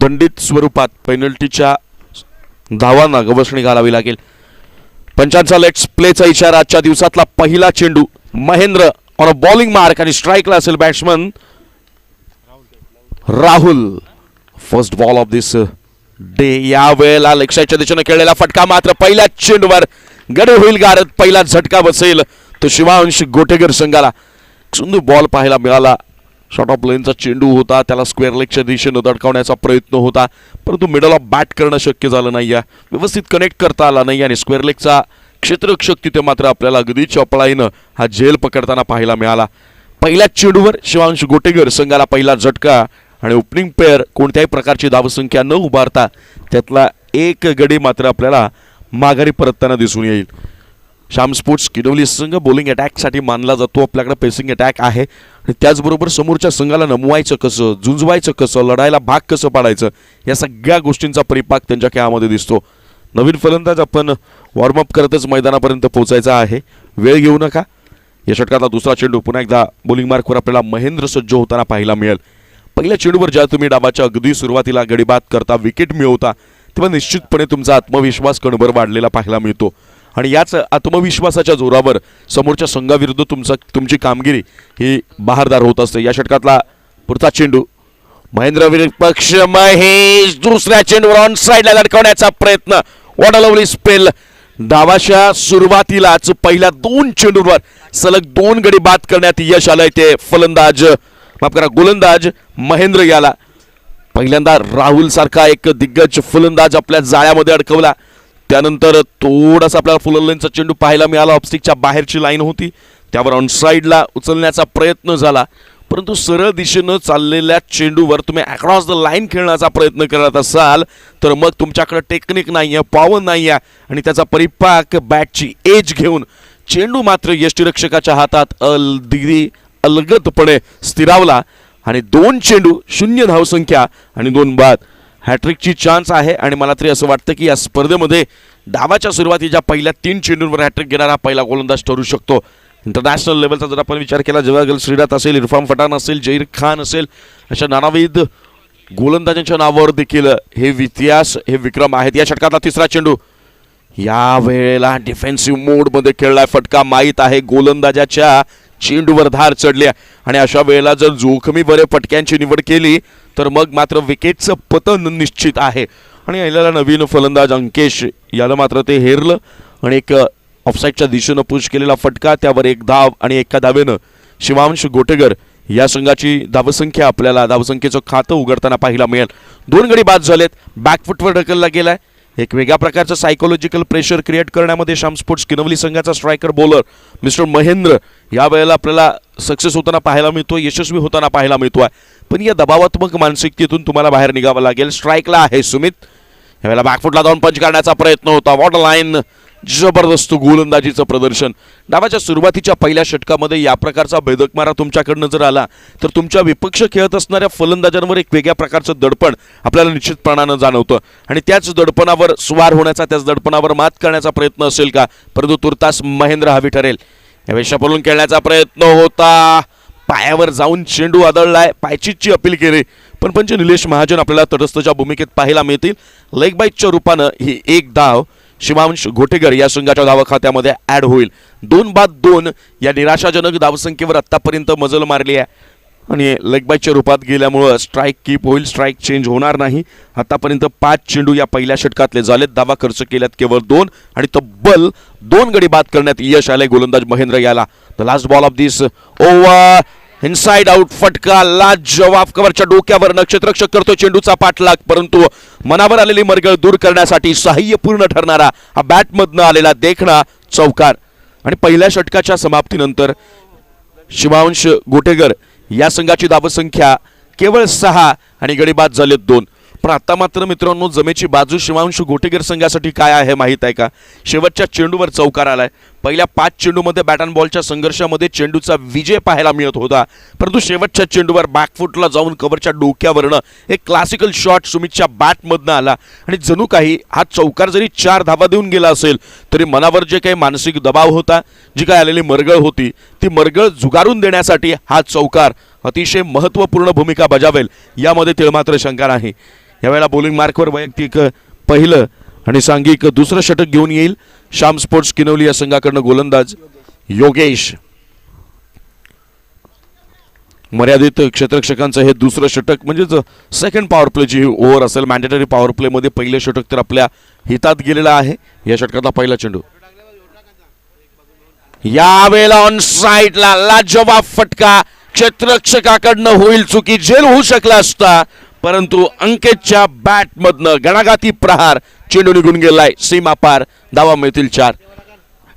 निर्बंधित स्वरूपात पेनल्टीच्या धावांना गवसणी घालावी लागेल. पंचांचा लेट्स प्लेचा इशारा. आजच्या दिवसातला पहिला चेंडू Mahendra on a bowling mark आणि स्ट्राईकला असेल batsman Rahul. First ball of this day. या वेळेला लेगसाईडच्या दिशेने खेळलेला फटका मात्र पहिल्या चेंडूवर गडे होईल गारद. पहिला झटका बसेल तो शिवांश गोटेगर संघाला. सुंदर बॉल पाहायला मिळाला. शॉर्ट ऑफ लेनचा चेंडू होता, त्याला स्क्वेअर लेगच्या दिशेने दडकावण्याचा प्रयत्न होता, परंतु मिडल ऑफ बॅट करणं शक्य झालं नाही. व्यवस्थित कनेक्ट करता आला नाही आणि स्क्वेअर लेगचा क्षेत्ररक्षक तिथे मात्र आपल्याला अगदी चपळाईनं हा झेल पकडताना पाहायला मिळाला. पहिल्या चेंडूवर शिवांश गोटेगर संघाला पहिला झटका आणि ओपनिंग पेअर कोणत्याही प्रकारची धावसंख्या न उभारता त्यातला एक गडी मात्र आपल्याला माघारी परतताना दिसून येईल. श्याम स्पोर्ट्स किनवली संघ बॉलिंग अटॅकसाठी मानला जातो. आपल्याकडे पेसिंग अटॅक आहे आणि त्याचबरोबर समोरच्या संघाला नमवायचं कसं, झुंजवायचं कसं, लढायला भाग कसं पाडायचं, या सगळ्या गोष्टींचा परिपाक त्यांच्या खेळामध्ये दिसतो. नवीन फलंदाज आपण वॉर्मअप करतच मैदानापर्यंत पोहोचायचा आहे, वेळ घेऊ नका. या षटकातला दुसरा चेंडू पुन्हा एकदा बॉलिंग मार्कवर आपल्याला महेंद्र सज्ज होताना पाहायला मिळेल. पहिल्या चेंडूवर ज्या तुम्ही डावाच्या अगदी सुरुवातीला गडीबाद करता, विकेट मिळवता, तेव्हा निश्चितपणे तुमचा आत्मविश्वास कणभर वाढलेला पाहायला मिळतो आणि याच आत्मविश्वासाच्या जोरावर समोरच्या संघाविरुद्ध तुमची कामगिरी ही बहारदार होत असते. या षटकातला पुढचा चेंडू महेंद्र विरुद्ध महेश. दुसऱ्या चेंडूवर ऑन साईडला लटकवण्याचा प्रयत्न. What a lovely spell. डावाच्या सुरुवातीलाच पहिल्या दोन चेंडूंवर सलग दोन गडी बाद करण्यात यश आलंय. ते फलंदाज गोलंदाज महेंद्र याला पहिल्यांदा राहुल सारखा एक दिग्गज फलंदाज आपल्या जाळ्यामध्ये अडकवला. त्यानंतर थोडासा आपल्याला फुल लेनचा चेंडू पाहायला मिळाला. ऑफस्टिकच्या बाहेरची लाईन होती, त्यावर ऑन साईडला उचलण्याचा प्रयत्न झाला, परंतु सरळ दिशेनं चाललेल्या चेंडूवर तुम्ही अक्रॉस द लाईन खेळण्याचा प्रयत्न करत असाल तर मग तुमच्याकडे टेक्निक नाही आहे, पॉवर नाही आहे आणि त्याचा परिपाक बॅटची एज घेऊन चेंडू मात्र यष्टीरक्षकाच्या हातात अलगदपणे स्थिरावला आणि दोन चेंडू, 0 धावसंख्या आणि 2 बाद. हॅट्रिकची चान्स आहे आणि मला तरी असं वाटतं की या स्पर्धेमध्ये डावाच्या सुरुवातीच्या पहिल्या 3 चेंडूंवर हॅट्रिक घेणारा पहिला गोलंदाज ठरू शकतो. इंटरनॅशनल लेवलचा जर आपण विचार केला, जवागल श्रीनाथ असेल, इरफान पठाण असेल, जहीर खान असेल, अशा नानाविध गोलंदाजांच्या नावावर देखील हे इतिहास, हे विक्रम आहेत. या षटकातला तिसरा चेंडू या वेळेला डिफेन्सिव्ह मोडमध्ये खेळलाय. फटका माहीत आहे, गोलंदाजाच्या चेंडूवर धार चढली आणि अशा वेळेला जर जोखमी बरे फटक्यांची निवड केली तर मग मात्र विकेटचं पतन निश्चित आहे. आणि याला नवीन फलंदाज अंकेश याला मात्र ते हेरलं आणि एक ऑफसाईडच्या दिशेनं पुश केलेला फटका, त्यावर एक धाव आणि एका धावेनं शिवांश गोटेगर या संघाची धावसंख्या आपल्याला धावसंख्येचं खातं उघडताना पाहायला मिळेल. 2 गडी बाद झालेत. बॅकफुटवर ढकलला गेलाय. एक वेगळ्या प्रकारचं सायकोलॉजिकल प्रेशर क्रिएट करण्यामध्ये श्याम स्पोर्ट्स किनवली संघाचा स्ट्रायकर बॉलर मिस्टर महेंद्र या वेळेला आपल्याला सक्सेस होताना पाहायला मिळतोय, यशस्वी होताना पाहायला मिळतोय. पण या दबावात्मक मानसिकतेतून तुम्हाला बाहेर निघावं लागेल. स्ट्राईकला आहे सुमित. यावेळेला बॅकफुटला जाऊन पंच करण्याचा प्रयत्न होता. What a line. जबरदस्त गोलंदाजीचं प्रदर्शन. डावाच्या सुरुवातीच्या पहिल्या षटकामध्ये या प्रकारचा भेदक मारा तुमच्याकडनं जर आला तर तुमच्या विपक्ष खेळत असणाऱ्या फलंदाजांवर एक वेगळ्या प्रकारचं दडपण आपल्याला निश्चितपणानं जाणवतं आणि त्याच दडपणावर स्वार होण्याचा, त्याच दडपणावर मात करण्याचा प्रयत्न असेल का, परंतु तुर्तास महेंद्र हवी ठरेल. यावेळी शपलून खेळण्याचा प्रयत्न होता, पायावर जाऊन चेंडू आदळलाय, पायचीची अपील केली, पण पंच निलेश महाजन आपल्याला तटस्थच्या भूमिकेत पाहायला मिळतील. लेग बाईटच्या रूपानं ही एक धाव शिवांश गोटेगर या संघाच्या धाव खात्यामध्ये ॲड होईल. 2 बाद 2 या निराशाजनक धावसंख्येवर आत्तापर्यंत मजल मारली आहे आणि लेग बाईटच्या रूपात गेल्यामुळं स्ट्राईक कीप होईल, स्ट्राईक चेंज होणार नाही. आतापर्यंत 5 चेंडू या पहिल्या षटकातले झालेत. धावा खर्च केल्यात केवळ 2 आणि तब्बल 2 गडी बाद करण्यात यश आले गोलंदाज महेंद्र याला. The last ball of this over. Inside out फटका, लाजवाब. कव्हरच्या डोक्यावर क्षेत्ररक्षक करतो चेंडूचा पाठलाग, परंतु मनावर आलेली मरगळ दूर करण्यासाठी साहाय्यपूर्ण ठरणारा हा बॅटमधनं आलेला देखणा चौकार. आणि पहिल्या षटकाच्या समाप्तीनंतर शिवांश गोटेगर या संघाची धावसंख्या केवळ 6 आणि गडी बाद झालेत 2. पण आता मात्र मित्रांनो जमेची बाजू शिवांश गोटेगर संघासाठी काय आहे माहीत आहे का? शेवटच्या चेंडूवर चौकार आलाय. पहिल्या 5 चेंडूमध्ये बॅट अँड बॉलच्या संघर्षामध्ये चेंडूचा विजय पाहायला मिळत होता, परंतु शेवटच्या चेंडूवर बॅकफुटला जाऊन कव्हरच्या डोक्यावरनं एक क्लासिकल शॉट सुमितच्या बॅटमधनं आला आणि जणू काही हा चौकार जरी 4 धावा देऊन गेला असेल तरी मनावर जे काही मानसिक दबाव होता, जी काही आलेली मरगळ होती, ती मरगळ झुगारून देण्यासाठी हा चौकार अतिशय महत्त्वपूर्ण भूमिका बजावेल यामध्ये तिळमात्र शंका नाही. यावेळेला बॉलिंग मार्कवर वैयक्तिक पहिलं आणि सांघिक दुसरं षटक घेऊन येईल श्याम स्पोर्ट्स किनवली या संघाकडनं गोलंदाज योगेश. मर्यादित क्षेत्ररक्षकांचं हे दुसरं षटक म्हणजेच सेकंड पॉवर प्लेची ओव्हर असेल. मॅन्डेटरी पॉवर प्लेमध्ये पहिलं षटक तर आपल्या हितात गेलेलं आहे. या षटकातला पहिला चेंडू यावेळेला ऑन साईडला लाजवाब फटका क्षेत्ररक्षकाकडनं होईल चुकी, झेल होऊ शकला असता, परंतु अंकितच्या बॅटमधनं गणागाती प्रहार, चेंडू निघून गेलाय सीमा पार, धावा मिळतील 4.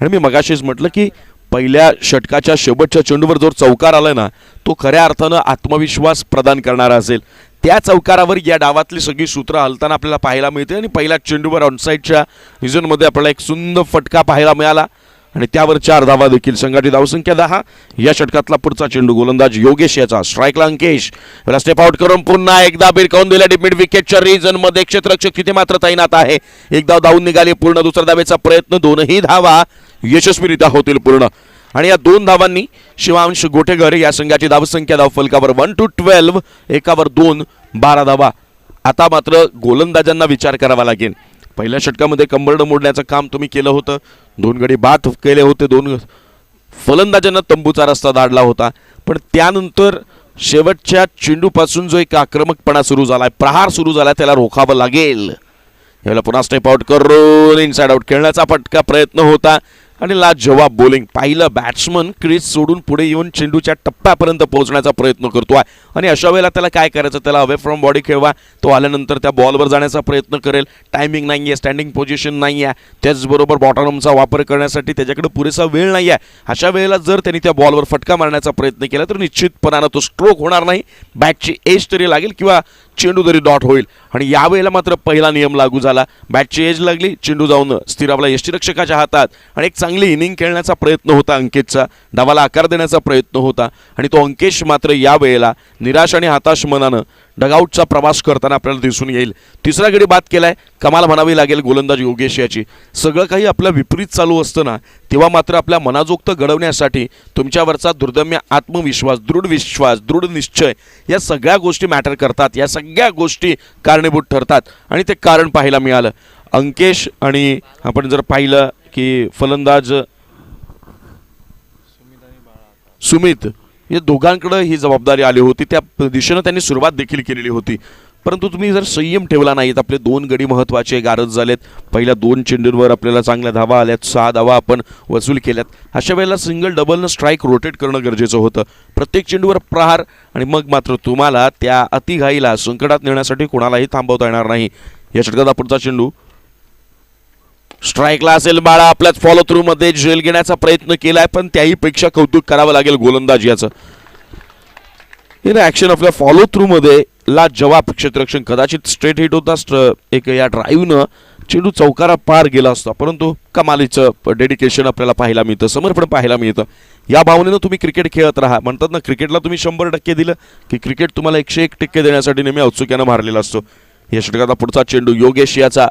आणि मी मगाशीच म्हटलं की पहिल्या षटकाच्या शेवटच्या चेंडूवर जो चौकार आलाय ना, तो खऱ्या अर्थानं आत्मविश्वास प्रदान करणारा असेल. त्या चौकारावर या डावातली सगळी सूत्र हलताना आपल्याला पाहायला मिळते आणि पहिल्या चेंडूवर ऑनसाईडच्या रिझनमध्ये आपल्याला एक सुंदर फटका पाहायला मिळाला आणि त्यावर 4 धावा देखील. संघाची धावसंख्या 10. या षटकातला पुढचा चेंडू गोलंदाज योगेश याचा, स्ट्राईकला अंकेश, स्टेप आउट करून पुन्हा एकदा बिरकावून दिल्या मिड विकेटच्या रिजन मध्ये. क्षेत्ररक्षक तिथे मात्र तैनात आहे. एकदा धावून निघाली पूर्ण, दुसऱ्या धावेचा प्रयत्न, 2ही धावा यशस्वीरित्या होतील पूर्ण. आणि या 2 धावांनी शिवांश गोटेगर या संघाची धावसंख्या धावफलकावर 1-12, एकावर 2, 12 धावा. आता मात्र गोलंदाजांना विचार करावा लागेल. पहिल्या षटकामध्ये कंबरडं मोडण्याचं काम तुम्ही केलं होतं, 2 गडी बाद केले होते, 2 फलंदाजांना तंबूचा रस्ता धाडला होता, पण त्यानंतर शेवटच्या चेंडूपासून जो एक आक्रमकपणा सुरू झालाय, प्रहार सुरू झाला, त्याला रोखावं लागेल. यावेळेला पुन्हा स्टेप आउट करून इनसाइड आउट खेळण्याचा फटका प्रयत्न होता आणि लाजवाब बॉलिंग. पाहिलं बॅट्समन क्रीज सोडून पुढे येऊन चेंडूच्या टप्प्यापर्यंत पोहोचण्याचा प्रयत्न करतोय आणि अशा वेळेला त्याला काय करायचं, त्याला अवे फ्रॉम बॉडी खेळवा. तो आल्यानंतर त्या बॉलवर जाण्याचा प्रयत्न करेल. टायमिंग नाही आहे, स्टँडिंग पोझिशन नाही आहे, त्याचबरोबर बॉटमचा वापर करण्यासाठी त्याच्याकडे पुरेसा वेळ नाही आहे. अशा वेळेला जर त्यांनी त्या बॉलवर फटका मारण्याचा प्रयत्न केला तर निश्चितपणानं तो स्ट्रोक होणार नाही, बॅटची एज तरी लागेल किंवा चेंडू तरी डॉट होईल. आणि यावेळेला मात्र पहिला नियम लागू झाला. बॅटची एज लागली, चेंडू जाऊन स्थिरावला यष्टीरक्षकाच्या हातात आणि एक चांगली इनिंग खेळण्याचा प्रयत्न होता अंकितचा, डावाला आकार देण्याचा प्रयत्न होता आणि तो अंकेश मात्र यावेळेला निराश आणि हताश मनानं डगआउटचा प्रवास करताना आपल्याला दिसून येईल. तिसरा गडी बाद केलाय, कमाल म्हणावी लागेल गोलंदाज योगेश याची. सगळं काही आपलं विपरीत चालू असतं ना, तेव्हा मात्र आपल्या मनाजोगतं घडवण्यासाठी तुमच्यावरचा दुर्दम्य आत्मविश्वास, दृढ विश्वास, दृढ निश्चय, या सगळ्या गोष्टी मॅटर करतात, या सगळ्या गोष्टी कारणीभूत ठरतात आणि ते कारण पाहायला मिळालं. अंकेश आणि आपण जर पाहिलं की फलंदाज सुमित या दोघांकडे ही जबाबदारी आली होती, त्या दिशेनं त्यांनी सुरुवात देखील केलेली होती, परंतु तुम्ही जर संयम ठेवला नाहीत. आपले 2 गडी महत्त्वाचे गारद झालेत. पहिल्या 2 चेंडूंवर आपल्याला चांगल्या धावा आल्यात, 6 धावा आपण वसूल केल्यात. अशा वेळेला सिंगल डबलनं स्ट्राईक रोटेट करणं गरजेचं होतं, प्रत्येक चेंडूवर प्रहार, आणि मग मात्र तुम्हाला त्या अतिघाईला संकटात नेण्यासाठी कोणालाही थांबवता येणार नाही. या षटकात पुढचा चेंडू स्ट्राईकला असेल बाळा, आपल्याच फॉलो थ्रू मध्ये झेल घेण्याचा प्रयत्न केलाय, पण त्याही पेक्षा कौतुक करावं लागेल गोलंदाज याचं. ऍक्शन आपल्या फॉलो थ्रू मध्ये लाजवाब क्षेत्ररक्षण, कदाचित स्ट्रेट हिट होता, एक या ड्राईव्हनं चेंडू चौकारा पार गेला असता, परंतु कमालीचं डेडिकेशन आपल्याला पाहायला मिळतं, समर्पण पाहायला मिळतं. या भावनेनं तुम्ही क्रिकेट खेळत राहा. म्हणतात ना, क्रिकेटला तुम्ही 100% दिलं की क्रिकेट तुम्हाला 101% देण्यासाठी नेहमी औत्सुक्यानं मारलेला असतो. या षटकाचा पुढचा चेंडू योगेश याचा,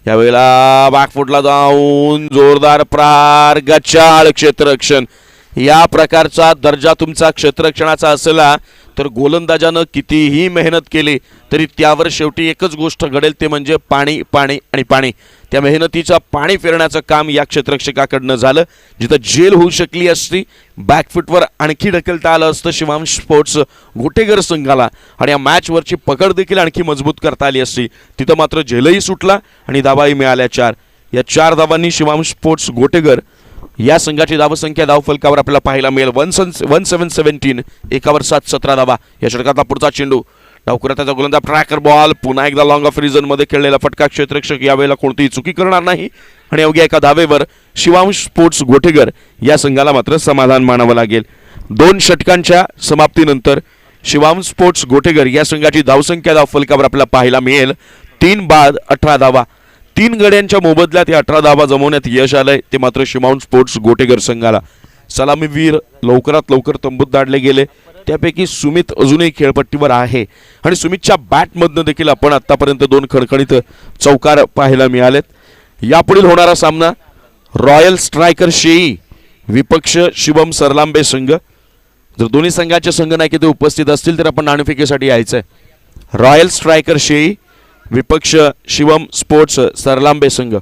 यावेळेला बॅकफुटला जाऊन जोरदार प्रहार, गचाळ क्षेत्ररक्षण. या प्रकारचा दर्जा तुमचा क्षेत्ररक्षणाचा असला तर गोलंदाजानं कितीही मेहनत केली तरी त्यावर शेवटी एकच गोष्ट घडेल, ते म्हणजे पाणी, पाणी आणि पाणी. त्या मेहनतीचं पाणी फिरण्याचं काम या क्षेत्ररक्षकाकडनं झालं. जिथं जेल होऊ शकली असती, बॅकफुटवर आणखी ढकलता आलं असतं शिवांश स्पोर्ट्स गोटेगर संघाला, आणि या मॅचवरची पकड देखील आणखी मजबूत करता आली असती. तिथं मात्र जेलही सुटला आणि धावाही मिळाल्या 4. या 4 धावांनी शिवांश स्पोर्ट्स गोटेगर या संघाची धावसंख्या धावफलकावर आपल्याला पाहायला मिळेल 1717, एकावर 7, 17 धावा. या षटकाचा पुढचा चेंडू डावखुराचा गोलंदाज ट्रॅकर बॉल, पुन्हा एकदा लॉंग ऑफ रिजन मध्ये खेळलेला फटका. क्षेत्ररक्षक यावेळेला कोणतीही चुकी करणार नाही आणि अवघ्या एका धावेवर शिवांश स्पोर्ट्स गोटेगर या संघाला मात्र समाधान मानावं लागेल. 2 षटकांच्या समाप्तीनंतर शिवांश स्पोर्ट्स गोटेगर या संघाची धावसंख्या धावफलकावर आपल्याला पाहायला मिळेल 3 बाद 18 धावा. 3 गड्यांच्या मोबदल्यात 18 धावा जमवण्यात यश आलंय, ते मात्र शिमाउन स्पोर्ट्स गोटेगर संघाला. सलामीवीर लवकरात लवकर तंबूत दाढले गेले, त्यापैकी सुमित अजूनही खेळपट्टीवर आहे आणि सुमितच्या बॅटमधनं देखील आपण आतापर्यंत 2 खणखणीत चौकार पाहायला मिळालेत. यापुढील होणारा सामना रॉयल स्ट्रायकर शेई विपक्ष शिवम सरलांबे संघ. जर दोन्ही संघाचे संघ नाही की ते उपस्थित असतील तर आपण नाणेफेकीसाठी यायचंय. रॉयल स्ट्रायकर शेई विपक्ष शिवम स्पोर्ट्स सरलांबे संघ.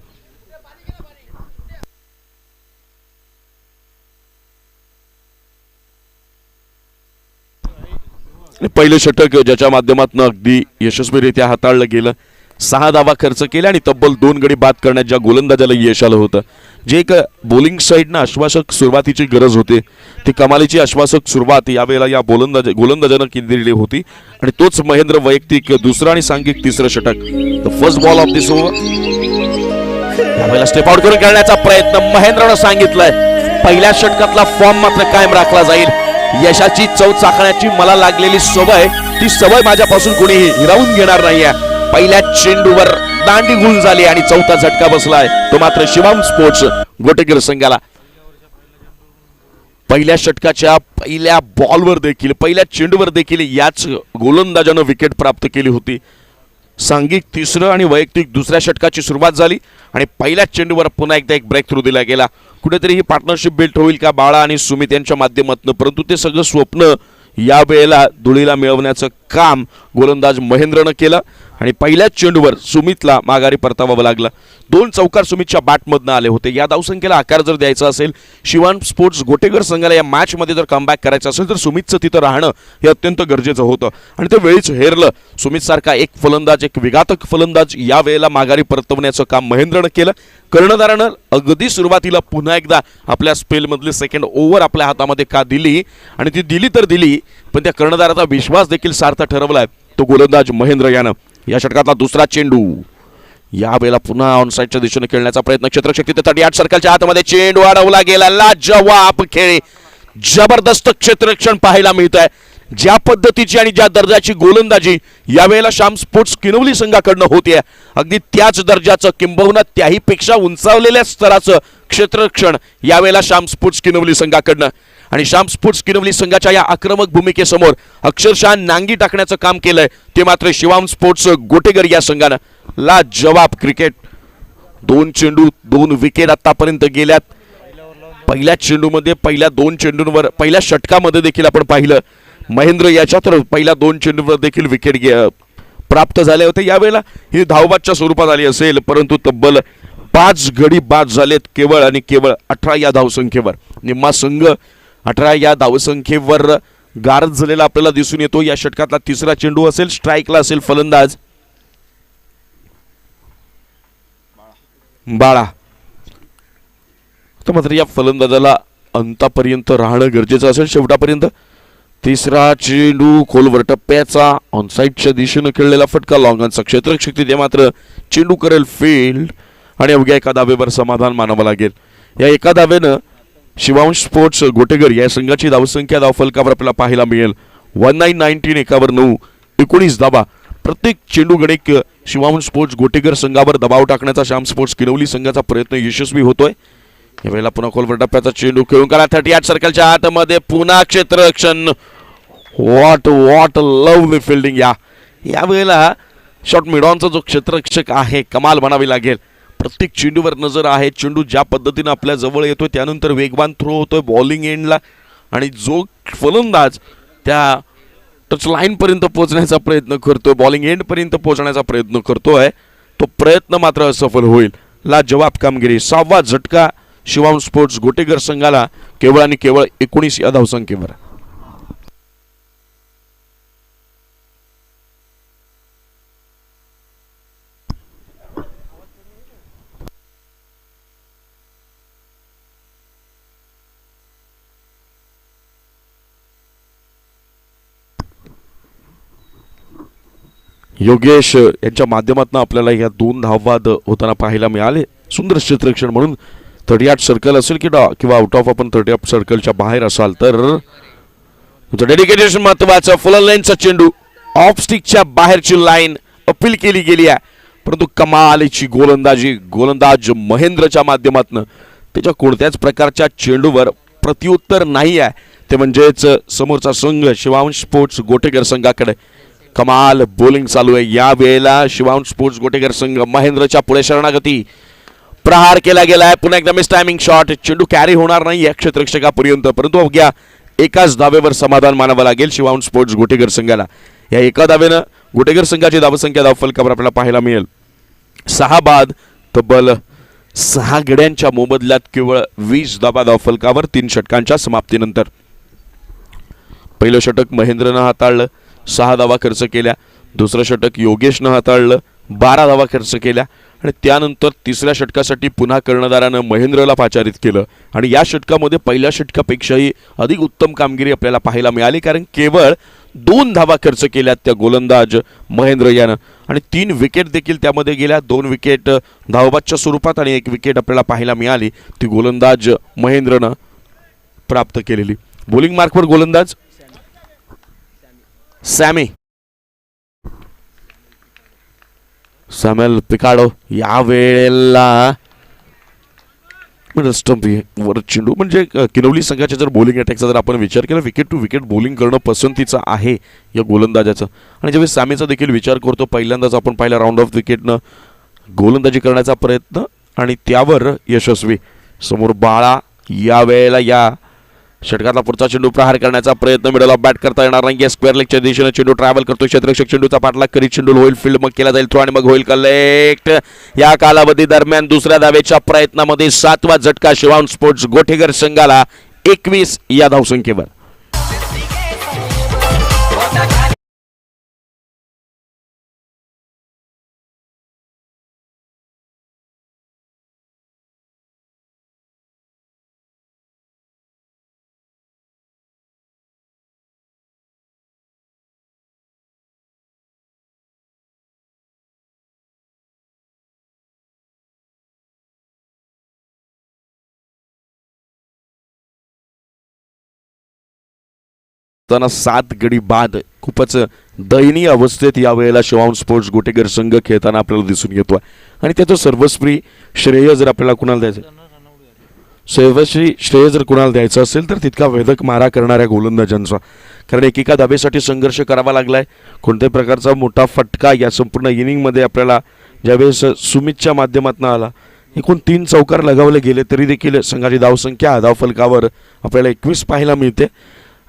पहिलं षटक ज्याच्या माध्यमातून अगदी यशस्वीरित्या हाताळलं गेलं. 6 धावा खर्च केले आणि तब्बल 2 गडी बाद करण्यात ज्या गोलंदाजाला यश आलं होतं, जे एक बॉलिंग साईडनं आश्वासक सुरुवातीची गरज होती, ती कमालीची आश्वासक सुरुवात यावेळेला या गोलंदाजानं केली होती आणि तोच महेंद्र वैयक्तिक दुसरा आणि सांघिक तिसरं षटक. The first ball of this over. यावेळेला स्टेप आउट करून खेळण्याचा प्रयत्न महेंद्रनं सांगितलंय. पहिल्या षटकातला फॉर्म मात्र कायम राखला जाईल. यशाची चव चाखण्याची मला लागलेली सवय, ती सवय माझ्यापासून कोणीही हिरावून घेणार नाहीये. पहिल्या चेंडूवर दांडी गुल झाली आणि चौथा झटका बसलाय, तो मात्र शिवम स्पोर्ट्स गोटेगर संघाला. पहिल्या षटकाच्या पहिल्या बॉलवर देखील, पहिल्या चेंडूवर देखील याच गोलंदाजानं विकेट प्राप्त केली होती. सांघिक तिसरं आणि वैयक्तिक दुसऱ्या षटकाची सुरुवात झाली आणि पहिल्या चेंडूवर पुन्हा एकदा एक ब्रेक थ्रू दिला गेला. कुठेतरी ही पार्टनरशिप बिल्ट होईल का बाळा आणि सुमित यांच्या माध्यमातून, परंतु ते सगळं स्वप्न या वेळेला धुळीला मिळवण्याचं काम गोलंदाज महेंद्रनं केलं आणि पहिल्याच चेंडूवर सुमितला माघारी परतावावं लागलं. 2 चौकार सुमितच्या बॅटमधनं आले होते. या धावसंख्येला आकार जर द्यायचा असेल, शिवम स्पोर्ट्स गोटेगर संघाला या मॅचमध्ये जर कमबॅक करायचं असेल तर सुमितचं तिथं राहणं हे अत्यंत गरजेचं होतं आणि ते वेळीच हेरलं. सुमितसारखा एक फलंदाज, एक विघातक फलंदाज या वेळेला माघारी परतवण्याचं काम महेंद्रनं केलं. कर्णधारानं अगदी सुरुवातीला पुन्हा एकदा आपल्या स्पेलमधली सेकंड ओव्हर आपल्या हातामध्ये का दिली आणि ती दिली तर दिली, पण त्या कर्णधाराचा विश्वास देखील सार्थ ठरवलाय तो गोलंदाज महेंद्र यानं. या षटकातला दुसरा चेंडू यावेळेला पुन्हा ऑनसाईडच्या दिशेने खेळण्याचा प्रयत्न. क्षेत्रशक्ती 38 सर्कलच्या आतमध्ये चेंडू अडवला गेला. लाजवाब खेळ, जबरदस्त क्षेत्ररक्षण पाहायला मिळत आहे. ज्या पद्धतीची आणि ज्या दर्जाची गोलंदाजी यावेळेला श्याम स्पोर्ट्स किनवली संघाकडनं होते, अगदी त्याच दर्जाचं किंबहुना त्याही पेक्षा उंचावलेल्या स्तराचं क्षेत्ररक्षण यावेळेला श्याम स्पोर्ट्स किनवली संघाकडनं. आणि श्याम स्पोर्ट्स किनवली संघाच्या या आक्रमक भूमिकेसमोर अक्षरशः नांगी टाकण्याचं काम केलंय ते मात्र शिवम स्पोर्ट्स गोटेगर या संघानं. लाजवाब क्रिकेट. 2 चेंडू 2 विकेट आतापर्यंत गेल्यात. पहिल्या चेंडूमध्ये, पहिल्या 2 चेंडूंवर, पहिल्या षटकामध्ये देखील आपण पाहिलं महेंद्र याच्या तर पहिल्या 2 चेंडूंवर देखील विकेट प्राप्त झाले होते. यावेळेला ही धावबादच्या स्वरूपात आली असेल, परंतु तब्बल 5 गडी बाद झालेत केवळ आणि केवळ 18 या धावसंख्येवर. निम्मा संघ 18 या धावसंख्येवर गारद झालेला आपल्याला दिसून येतो. या षटकातला तिसरा चेंडू असेल, स्ट्राईकला असेल फलंदाज बाळा. तर मात्र या फलंदाजाला अंतापर्यंत राहणं गरजेचं असेल, शेवटापर्यंत. तिसरा चेंडू खोलवर टप्प्याचा, ऑनसाईडच्या दिशेनं खेळलेला फटका, लॉंगनचा क्षेत्रशक्ती, ते मात्र चेंडू करेल फील्ड आणि अवघ्या एका धावेवर समाधान मानावं लागेल. या एका धावेनं शिवम स्पोर्ट्स गोटेगर या संघाची धावसंख्या धावफलकावर आपल्याला पाहायला मिळेल 1919 एकावर 9, 19 धावा. प्रत्येक चेंडू गणिक शिवम स्पोर्ट्स गोटेगर संघावर दबाव टाकण्याचा श्याम स्पोर्ट्स किनवली संघाचा प्रयत्न यशस्वी होतोय. यावेळेला पुन्हा खोलवर टप्प्याचा चेंडू खेळून करा 38 सर्कलच्या आतमध्ये पुन्हा क्षेत्ररक्षण. What lovely fielding. यावेळेला शॉर्ट मिडॉनचा जो क्षेत्ररक्षक आहे कमाल म्हणावी लागेल. प्रत्येक चेंडूवर नजर आहे. चेंडू ज्या पद्धतीने आपल्या जवळ येतोय त्यानंतर वेगवान थ्रो होतोय बॉलिंग एंडला आणि जो फलंदाज त्या टच लाईन पर्यंत पोहोचण्याचा प्रयत्न करतोय, बॉलिंग एंड पर्यंत पोहोचण्याचा प्रयत्न करतोय, तो प्रयत्न मात्र असफल होईल. लाजवाब कामगिरी. 6वा झटका शिवम स्पोर्ट्स गोटेगर संघाला केवळ आणि केवळ 19 या धावसंख्येवर. योगेश यांच्या माध्यमातून आपल्याला या 2 धावबाद होताना पाहायला मिळाले. सुंदर क्षेत्ररक्षण म्हणून 38 सर्कल असेल किंवा आउट ऑफ आपण 38 सर्कलच्या बाहेर असाल तर डेडिकेशन महत्वाचं. फुल लेनचा चेंडू ऑफ स्टिकच्या बाहेरची लाईन अपील केली गेली आहे. परंतु कमालीची गोलंदाज महेंद्रच्या माध्यमातून त्याच्या कोणत्याच प्रकारच्या चेंडूवर प्रत्युत्तर नाही आहे, ते म्हणजेच समोरचा संघ शिवांश स्पोर्ट्स गोटेकर संघाकडे कमाल बॉलिंग चालू आहे. या वेळेला शिवांश स्पोर्ट्स गोटेकर संघ महेंद्रच्या पुढे शरणागती. प्रहार केला गेलाय, पुन्हा एकदा मिस टायमिंग शॉट. चेंडू कॅरी होणार नाही या क्षेत्ररक्षकापर्यंत, परंतु अवघ्या एकाच धावेवर समाधान मानावं लागेल शिवांश स्पोर्ट्स गोटेकर संघाला. या एका धावेनं गोटेकर संघाची धावसंख्या धावफलकावर आपल्याला पाहायला मिळेल 6 बाद तब्बल 6 गड्यांच्या मोबदल्यात केवळ 20 धावा धावफलकावर 3 षटकांच्या समाप्तीनंतर. पहिलं षटक महेंद्रनं हाताळलं, 6 धावा खर्च केल्या. दुसरं षटक योगेशनं हाताळलं, 12 धावा खर्च केल्या. आणि त्यानंतर तिसऱ्या षटकासाठी पुन्हा कर्णधारानं महेंद्रला पाचारित केलं. आणि या षटकामध्ये पहिल्या षटकापेक्षाही अधिक उत्तम कामगिरी आपल्याला पाहायला मिळाली, कारण केवळ 2 धावा खर्च केल्यात त्या गोलंदाज महेंद्र यानं. आणि 3 विकेट देखील त्यामध्ये गेल्या. 2 विकेट धावबादच्या स्वरूपात आणि 1 विकेट आपल्याला पाहायला मिळाली ती गोलंदाज महेंद्रनं प्राप्त केलेली. बॉलिंग मार्कवर गोलंदाज सॅम्युएल पिकाडो. या वेळेला स्टंप वर चेंडू, म्हणजे किनवली संघाच्या जर बॉलिंग अटॅकचा जर आपण विचार केला, विकेट टू विकेट बॉलिंग करणं पसंतीचं आहे या गोलंदाजाचं. आणि ज्यावेळी सॅमीचा देखील विचार करतो, पहिल्यांदाच आपण पाहिला राऊंड ऑफ विकेटनं गोलंदाजी करण्याचा प्रयत्न आणि त्यावर यशस्वी. समोर बाळा. या वेळेला या षटकातला पुढचा चेंडू प्रहार करण्याचा प्रयत्न, मिडल ऑफ बॅट करता येणार नाही. स्क्वेअर लेगच्या दिशेने चेंडू ट्रॅव्हल करतो. क्षेत्ररक्षक चेंडूचा पाठलाग करीत चेंडू होईल फील्ड, मग केला जाईल थ्रो आणि मग होईल कलेक्ट. या कालावधी दरम्यान दुसऱ्या धावेच्या प्रयत्नामध्ये 7वा झटका शिवांश स्पोर्ट्स गोटेकर संघाला 21 या धावसंख्येवर. त्यांना 7 गडी बाद खूपच दयनीय अवस्थेत यावेळेला शिवांश स्पोर्ट्स गोटेकर संघ खेळताना आपल्याला दिसून येतो. आणि त्याचं सर्वस्वी श्रेय जर आपल्याला कुणाला द्यायचं, सर्वस्वी श्रेय जर कुणाला द्यायचं असेल तर तितका वेधक मारा करणाऱ्या गोलंदाजांचा. कारण एकेका धावेसाठी संघर्ष करावा लागलाय. कोणत्याही प्रकारचा मोठा फटका या संपूर्ण इनिंगमध्ये आपल्याला ज्यावेळेस सुमितच्या माध्यमातून आला, एकूण 3 चौकार लगावले गेले तरी देखील संघाची धावसंख्या धावफलकावर आपल्याला 21 पाहायला मिळते.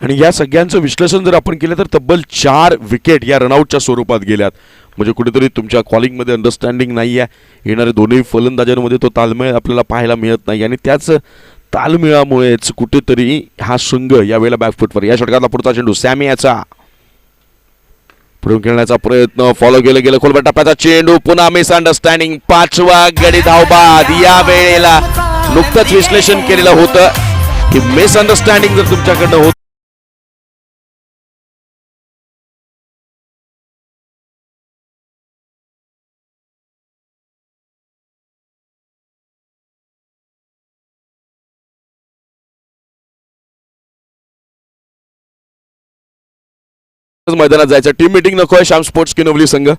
आणि या सगळ्यांचं विश्लेषण जर आपण केलं तर तब्बल 4 विकेट या रनआउटच्या स्वरूपात गेल्यात. म्हणजे कुठेतरी तुमच्या कॉलिंगमध्ये अंडरस्टँडिंग नाही आहे. येणाऱ्या दोन्ही फलंदाजांमध्ये तो ताळमेळ आपल्याला पाहायला मिळत नाही. आणि त्याच ताळमेळामुळेच कुठेतरी हा संघ यावेळेला बॅकफुटवर. या षटकातला पुढचा चेंडू सॅमी याचा पुढून खेळण्याचा प्रयत्न, फॉलो केलं गेलं खोलवर टप्प्याचा चेंडू, पुन्हा मिसअंडरस्टँडिंग. 5वा गडी धावबाद. या वेळेला नुकतंच विश्लेषण केलेलं होतं की मिसअंडरस्टँडिंग जर तुमच्याकडनं होत मैदानात जायचं. टीम मीटिंग नको आहे. श्याम स्पोर्ट्स किनवली संघ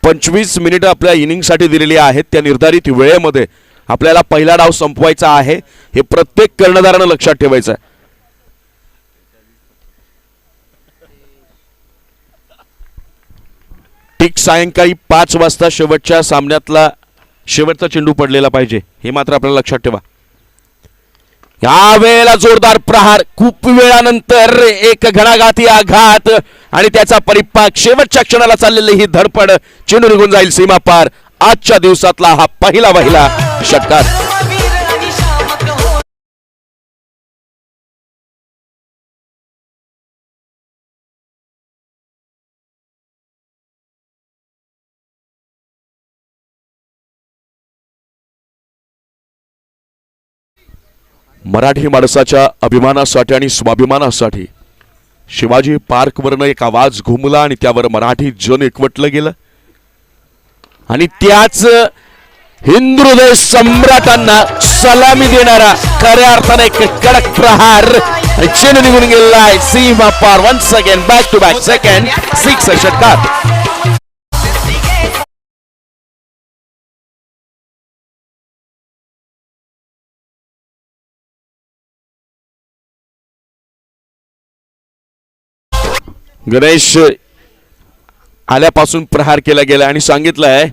25 मिनिटं आपल्या इनिंगसाठी दिलेली आहेत. त्या निर्धारित वेळेमध्ये आपल्याला पहिला डाव संपवायचा आहे, हे प्रत्येक कर्णधारानं लक्षात ठेवायचं आहे. ठीक सायंकाळी 5 वाजता शेवटच्या सामन्यातला शेवटचा चेंडू पडलेला पाहिजे, हे मात्र आपल्याला लक्षात ठेवा. या वेळेला जोरदार प्रहार, खूप वेळानंतर एक घणाघाती आघात आणि त्याचा परिपाक. शेवटच्या क्षणाला चाललेली ही धडपड, चेंडू निघून जाईल सीमा पार. आजच्या दिवसातला हा पहिला षटकार. मराठी माणसाच्या अभिमानासाठी आणि स्वाभिमानासाठी शिवाजी पार्कवरनं एक आवाज घुमला आणि त्यावर मराठी जन एकवटलं गेलं. आणि त्याच हिंदुहृदय सम्राटांना सलामी देणारा खऱ्या अर्थाने एक कडक प्रहार. चेंडू निघून गेलाय सीमा पार. Once again back to back second 6 षटकार. गणेश आल्यापासून प्रहार केला गेला आणि सांगितलं आहे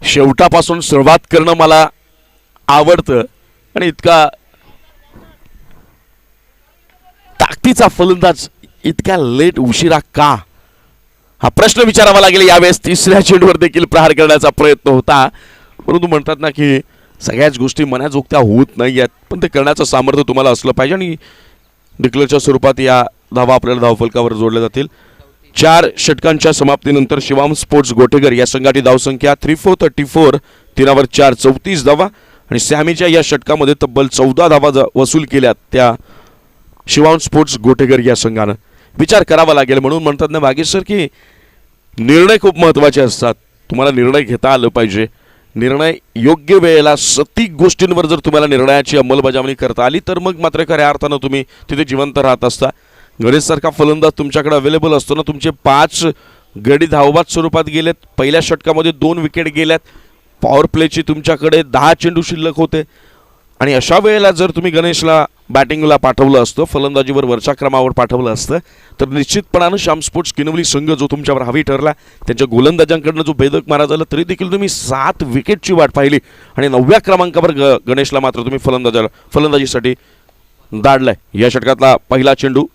शेवटापासून सुरुवात करणं मला आवडतं आणि इतका ताकदीचा फलंदाज इतक्या लेट उशिरा का हा प्रश्न विचारावा लागेल. यावेळेस तिसऱ्या चेंडूवर देखील प्रहार करण्याचा प्रयत्न होता परंतु म्हणतात ना की सगळ्याच गोष्टी मनाजोगत्या होत नाही आहेत पण ते करण्याचं सामर्थ्य तुम्हाला असलं पाहिजे आणि डिक्लेअरच्या स्वरूपात या धावा आपल्याला धावफलकावर जोडल्या जातील. 4 षटकांच्या समाप्तीनंतर शिवाम स्पोर्ट्स गोटेगर या संघाची धावसंख्या 3434 3 4 34 धावा आणि सॅमीच्या या षटकामध्ये तब्बल 14 धावा वसूल केल्यात त्या शिवाम स्पोर्ट्स गोटेगर या संघानं. विचार करावा लागेल म्हणून म्हणतात ना भागेश सर की निर्णय खूप महत्त्वाचे असतात. तुम्हाला निर्णय घेता आलं पाहिजे. निर्णय योग्य वेळेला सटीक गोष्टींवर जर तुम्हाला निर्णयाची अंमलबजावणी करता आली तर मग मात्र खऱ्या अर्थानं तुम्ही तिथे जिवंत राहत असता. गणेशसारखा फलंदाज तुमच्याकडे अवेलेबल असतो ना. तुमचे 5 गडी धावबाद स्वरूपात गेलेत. पहिल्या षटकामध्ये 2 विकेट गेल्यात. पॉवर प्लेची तुमच्याकडे 10 चेंडू शिल्लक होते आणि अशा वेळेला जर तुम्ही गणेशला बॅटिंगला पाठवलं असतं फलंदाजीवर वरच्या क्रमावर पाठवलं असतं तर निश्चितपणानं श्याम स्पोर्ट्स किनवली संघ जो तुमच्यावर हावी ठरला त्यांच्या गोलंदाजांकडनं जो भेदक मारा झाला तरी देखील तुम्ही 7 विकेटची वाट पाहिली आणि 9व्या क्रमांकावर गणेशला मात्र तुम्ही फलंदाजीसाठी दाडलाय. या षटकातला पहिला चेंडू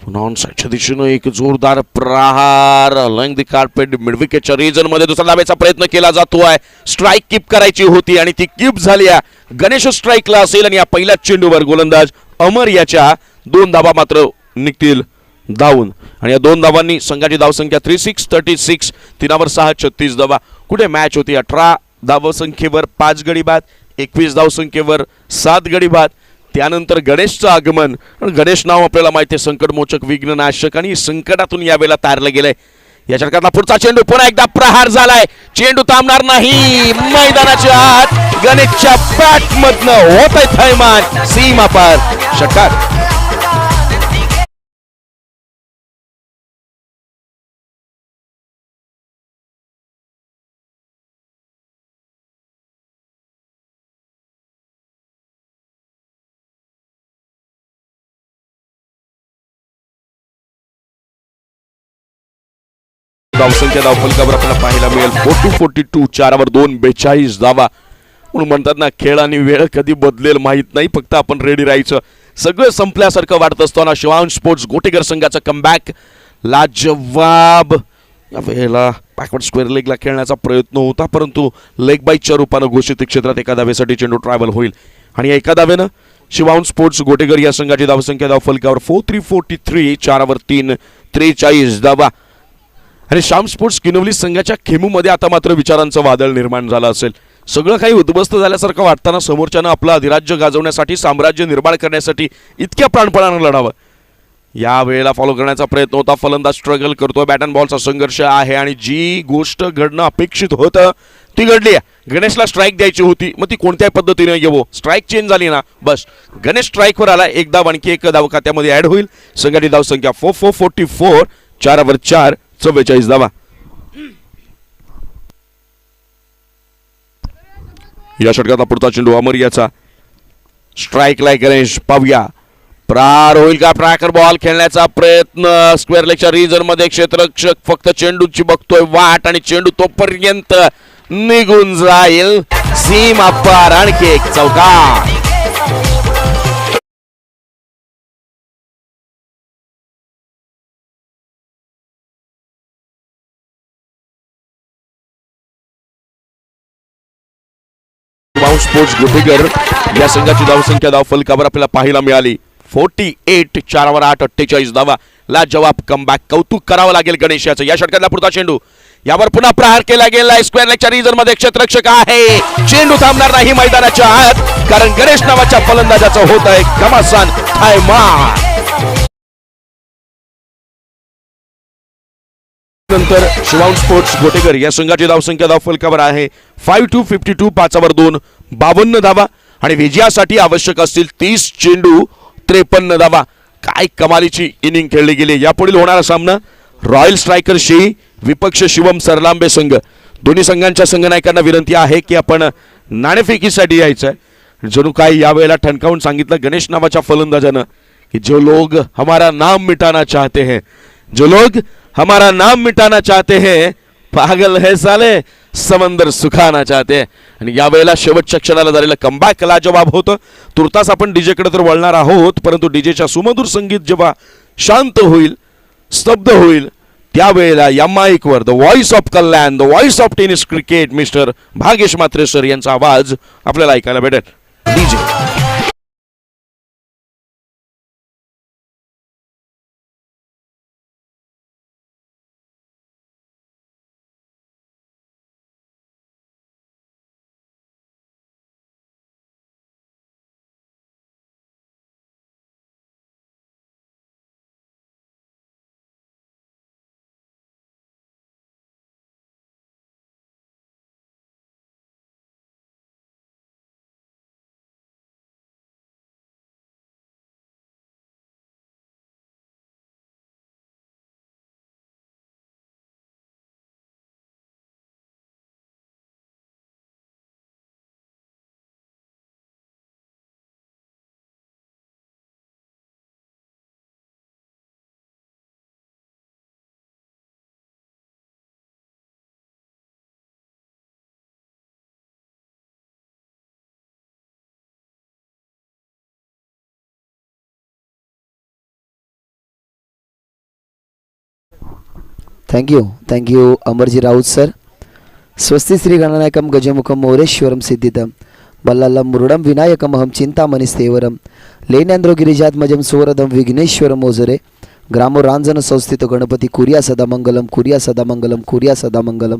नॉन साईडच्या दिशेनं एक जोरदार प्रहार लंग द कार्पेट मिडविकेटच्या रीजन मध्ये दुसरा धावेचा प्रयत्न केला जातोय. स्ट्राईक कीप करायची होती आणि ती कीप झाली. गणेश स्ट्राईकला असेल आणि या पहिल्या चेंडूवर गोलंदाज अमर याच्या 2 धावा मात्र निघतील धावून आणि या 2 धावांनी संघाची धावसंख्या 3636 3 6 36 धावा. कुठे मॅच होती 18 धावसंख्येवर 5 गडी बाद 21 धावसंख्येवर 7 गडी बाद. त्यानंतर गणेशचं आगमन. गणेश नाव आपल्याला माहिती आहे संकटमोचक विघ्ननाशक आणि संकटातून यावेळेला तारलं गेलंय. या षटकातला पुढचा चेंडू पुन्हा एकदा प्रहार झालाय. चेंडू थांबणार नाही. मैदानाच्या आत गणेशच्या बॅट मधनं होत आहे थैमान सीमा पार. षटकार धावसंख्या धावफलकावर आपल्याला पाहायला मिळेल 42 4 2 42 धावा. म्हणून म्हणतात ना खेळ आणि वेळ कधी बदलेल माहीत नाही फक्त आपण रेडी राहायचं. सगळं संपल्यासारखं वाटत असताना शिवाम स्पोर्ट्स गोटेगर संघाचा कमबॅक लाजवाब. या वेळेला बॅकवर्ड स्क्वेअर लेगला खेळण्याचा प्रयत्न होता परंतु लेग बाईटच्या रूपानं घोषित क्षेत्रात एका धावेसाठी चेंडू ट्रॅव्हल होईल आणि एका धावेनं शिवाम स्पोर्ट्स गोटेगर या संघाची धावसंख्या धावफलकावर 4343 4 3 43 धावा. आणि श्याम स्पोर्ट्स किनवली संघाच्या खेमूमध्ये आता मात्र विचारांचं वादळ निर्माण झालं असेल. सगळं काही उद्ध्वस्त झाल्यासारखं वाटताना समोरच्यानं आपलं अधिराज्य गाजवण्यासाठी साम्राज्य निर्माण करण्यासाठी इतक्या प्राणपणानं लढावं. या वेळेला फॉलो करण्याचा प्रयत्न होता. फलंदाज स्ट्रगल करतोय. बॅट अँड बॉलचा संघर्ष आहे आणि जी गोष्ट घडणं अपेक्षित होतं ती घडली आहे. गणेशला स्ट्राईक द्यायची होती मग ती कोणत्याही पद्धतीने येवो. स्ट्राईक चेंज झाली ना बस गणेश स्ट्राईकवर आला. एक धाव आणखी एक धाव खात्यामध्ये ऍड होईल. संघाची धावसंख्या 44 4 4 44 धावा. या षटकातला पुढचा चेंडू अमर याचा स्ट्राईकला गणेश. पाहूया प्रार होईल का. ट्रॅकर बॉल खेळण्याचा प्रयत्न स्क्वेअर लेगच्या रीजन मध्ये क्षेत्ररक्षक फक्त चेंडूची बघतोय वाट आणि चेंडू तोपर्यंत निघून जाईल सीमा पार. आणखी एक चौकार. स्पोर्ट्स गोटेगर या संघाची धावसंख्या धावफलकावर आपल्याला पाहायला मिळाली 48 4 8 48 धावा. लाजवाब कमबॅक. कौतुक करावं लागेल गणेश याचं. या षटकातला पुढचा चेंडू यावर पुन्हा प्रहार केला गेला. स्क्वेअर लेगच्या रीजन मध्ये क्षेत्ररक्षक आहे. चेंडू थांबणार नाही मैदानाच्या आत कारण गणेश नावाच्या फलंदाजाचं होत आहे घमासान थायमान. नंतर शिवाम स्पोर्ट्स गोटेगर या संघाची धावसंख्या धावफलकावर आहे 52 5 2 52 धावा आणि विजयासाठी आवश्यक असतील 30 चेंडू 53 धावा. काय कमालीची इनिंग खेळली गेली. यापुढील होणारा सामना रॉयल स्ट्रायकर्सशी विपक्ष शिवम सरलांबे संघ. दोन्ही संघांच्या संघनायकांना विनंती आहे की आपण नाणेफेकीसाठी यायचं आहे. जणू काय यावेळेला ठणकावून सांगितलं गणेश नावाच्या फलंदाजानं कि जो लोग हमारा नाम मिटाना चाहते हैं, जो लोग हमारा नाम मिटाना चाहते हैं, पागल है साले, समंदर सुखाना चाहते हैं. आणि यावेळेला शेवटच्या क्षणाला झालेलं कमबॅक लाजवाब होतं. तुर्तास आपण डीजेकडे तर वळणार आहोत, परंतु डीजेच्या सुमधुर संगीत जेव्हा शांत होईल, स्तब्ध होईल, त्यावेळेला या माईकवर the voice of Kalyan, the voice of tennis cricket mister Bhagesh Mhatre sir यांचा आवाज आपल्याला ऐकायला भेटेल. DJ thank you Amarji Raut sir. स्वस्ति श्री गणनायकम गजमुखम मोरेश्वरम सिद्धितम बल्लालम मुरुडम विनायकमहम चिंतामणिस्थेवरम लेनेंद्रो गिरिजात्मजम सोरदम विघ्नेश्वरम मोजरे ग्रामो रांजन संस्थित गणपती कुर्या सदामंगलम कुर्या सदामंगलम कुर्या सदामंगलम.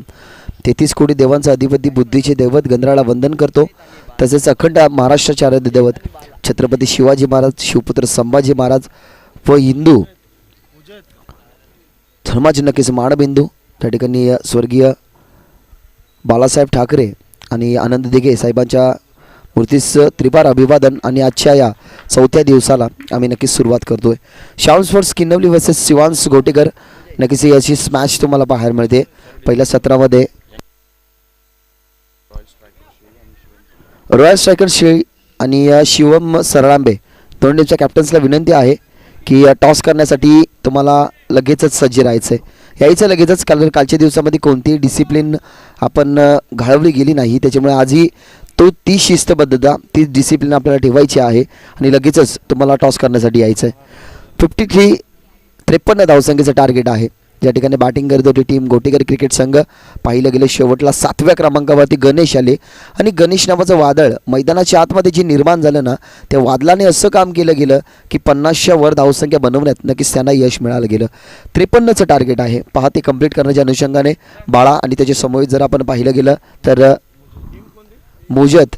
33 कोटी देवांचा अधिपती बुद्धीचे दैवत गंधराला वंदन करतो. तसेच अखंड महाराष्ट्राचे आराध्य दैवत छत्रपती शिवाजी महाराज, शिवपुत्र संभाजी महाराज व हिंदू धर्माचे नक्कीच मानबिंदू त्या ठिकाणी स्वर्गीय बाळासाहेब ठाकरे आणि आनंद दिघे साहेबांच्या मूर्तीस त्रिवार अभिवादन. आणि आजच्या या 4थ्या दिवसाला आम्ही नक्कीच सुरुवात करतोय. शाऊन स्पोर्ट्स किन्नवली वर्सेस शिवांश गोटेकर. नक्कीच याची स्मॅच तुम्हाला पाहायला मिळते. पहिल्या सत्रामध्ये रॉयल स्ट्रायकर शेळी आणि शिवम सरळांबे दोन टीमच्या कॅप्टन्सला विनंती आहे की टॉस करण्यासाठी तुम्हाला लगेचच सज्ज राहायचं आहे. यायचं लगेचच, कारण कालच्या दिवसामध्ये कोणतीही डिसिप्लिन आपण घालवली गेली नाही. त्याच्यामुळे आजही ती शिस्तबद्धता, ती डिसिप्लिन आपल्याला ठेवायची आहे आणि लगेचच तुम्हाला टॉस करण्यासाठी यायचं आहे. 53 धावसंख्येचं टार्गेट आहे. ज्या ठिकाणी बॅटिंग करत होती टीम गोटेकर क्रिकेट संघ. पाहिलं गेलं शेवटला 7व्या क्रमांकावरती गणेश आले आणि गणेश नावाचं वादळ मैदानाच्या आतमध्ये जे निर्माण झालं ना, त्या वादळाने असं काम केलं गेलं की 50च्या वर धावसंख्या बनवण्यात नक्कीच त्यांना यश मिळालं गेलं. 53चं टार्गेट आहे. पहा ते कंप्लीट करण्याच्या अनुषंगाने बाळा आणि त्याच्या समोर जर आपण पाहिलं गेलं तर मोजत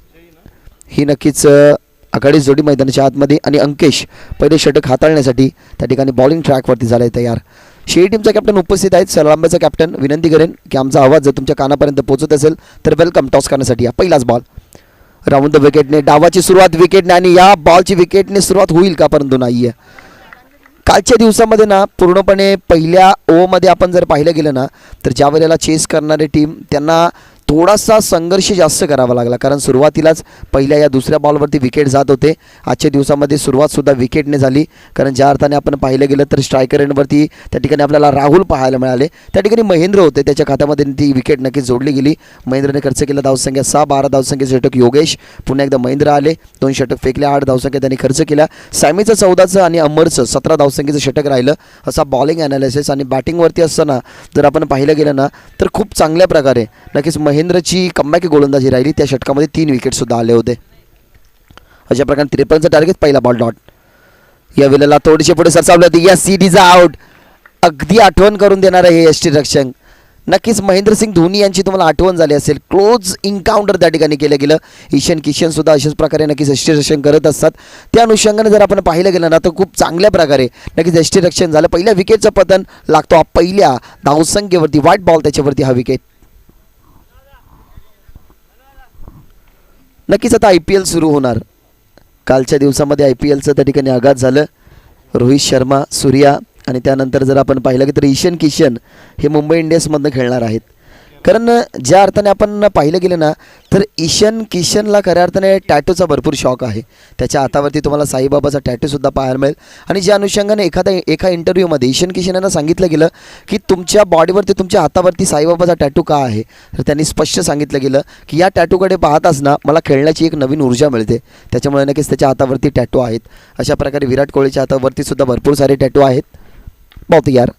ही नक्कीच आघाडी जोडी मैदानाच्या आतमध्ये. आणि अंकेश पहिले षटक हाताळण्यासाठी त्या ठिकाणी बॉलिंग ट्रॅकवरती झाला आहे तयार. शेळी टीमचा कॅप्टन उपस्थित आहेत. सरळांबेचा कॅप्टन विनंती करेन की आमचा आवाज जर तुमच्या कानापर्यंत पोहोचत असेल तर वेलकम. टॉस करण्यासाठी पहिलाच बॉल राऊंड द विकेटने, डावाची सुरुवात विकेटने आणि या बॉलची विकेटने सुरुवात होईल का, परंतु नाही आहे. कालच्या दिवसामध्ये ना पूर्णपणे पहिल्या ओव्हरमध्ये आपण जर पाहिलं गेलं ना तर ज्या वेळेला चेस करणारी टीम त्यांना थोडासा संघर्ष जास्त करावा लागला, कारण सुरुवातीलाच पहिल्या या दुसऱ्या बॉलवरती विकेट जात होते. आजच्या दिवसामध्ये सुरुवातसुद्धा विकेटने झाली, कारण ज्या अर्थाने आपण पाहिलं गेलं तर स्ट्रायकर एंडवरती त्या ठिकाणी आपल्याला राहुल पाहायला मिळाले. त्या ठिकाणी महेंद्र होते, त्याच्या खात्यामध्ये ती विकेट नक्कीच जोडली गेली. महेंद्रने खर्च केला धावसंख्या 6. 12 धावसंख्येचे षटक योगेश, पुन्हा एकदा महेंद्र आले, 2 षटक फेकले, 8 धावसंख्या त्यांनी खर्च केल्या. सॅमीचं 14चं आणि अमरचं 17 धावसंख्येचं षटक राहिलं. असा बॉलिंग ॲनालिसिस. आणि बॅटिंगवरती असताना जर आपण पाहिलं गेलं ना तर खूप चांगल्या प्रकारे नक्कीच महेंद्रची कमबॅक गोलंदाजी राहिली. त्या षटकामध्ये 3 विकेटसुद्धा आले होते. अशा प्रकारे 53चं टार्गेट. पहिला बॉल डॉट. या वेळेला थोडीशी पुढे सरसावलं. या सीडीचं आउट. अगदी आठवण करून देणार आहे हे यष्टीरक्षक. नक्कीच महेंद्रसिंग धोनी यांची तुम्हाला आठवण झाली असेल. क्लोज इन्काउंटर त्या ठिकाणी केलं गेलं. ईशान किशनसुद्धा अशाच प्रकारे नक्कीच यष्टीरक्षण करत असतात. त्या अनुषंगाने जर आपण पाहिलं गेलं ना तर खूप चांगल्या प्रकारे नक्कीच यष्टीरक्षण झालं. पहिल्या विकेटचं पतन लागतो पहिल्या धावसंख्येवरती. व्हाईट बॉल त्याच्यावरती हा विकेट. नक्कीच आता IPL सुरू होणार. कालच्या दिवसामध्ये IPLचं त्या ठिकाणी आघात झालं. रोहित शर्मा, सूर्या आणि त्यानंतर जर आपण पाहिलं की तर ईशान किशन हे मुंबई इंडियन्समधनं खेळणार आहेत. कारण ज्या अर्थाने आपण पाहिलं गेलं ना तर ईशान किशनला खऱ्या अर्थाने टॅटूचा भरपूर शॉक आहे. त्याच्या हातावरती तुम्हाला साईबाबाचा टॅटूसुद्धा पाहायला मिळेल. आणि ज्या अनुषंगाने एका इंटरव्ह्यूमध्ये ईशान किशन यांना सांगितलं गेलं की तुमच्या बॉडीवरती तुमच्या हातावरती साईबाबाचा टॅटू का आहे, तर त्यांनी स्पष्ट सांगितलं गेलं की या टॅटूकडे पाहताच ना मला खेळण्याची एक नवीन ऊर्जा मिळते, त्याच्यामुळे नक्कीच त्याच्या हातावरती टॅटू आहेत. अशा प्रकारे विराट कोहलीच्या हातावरती सुद्धा भरपूर सारे टॅटू आहेत. बहुत यार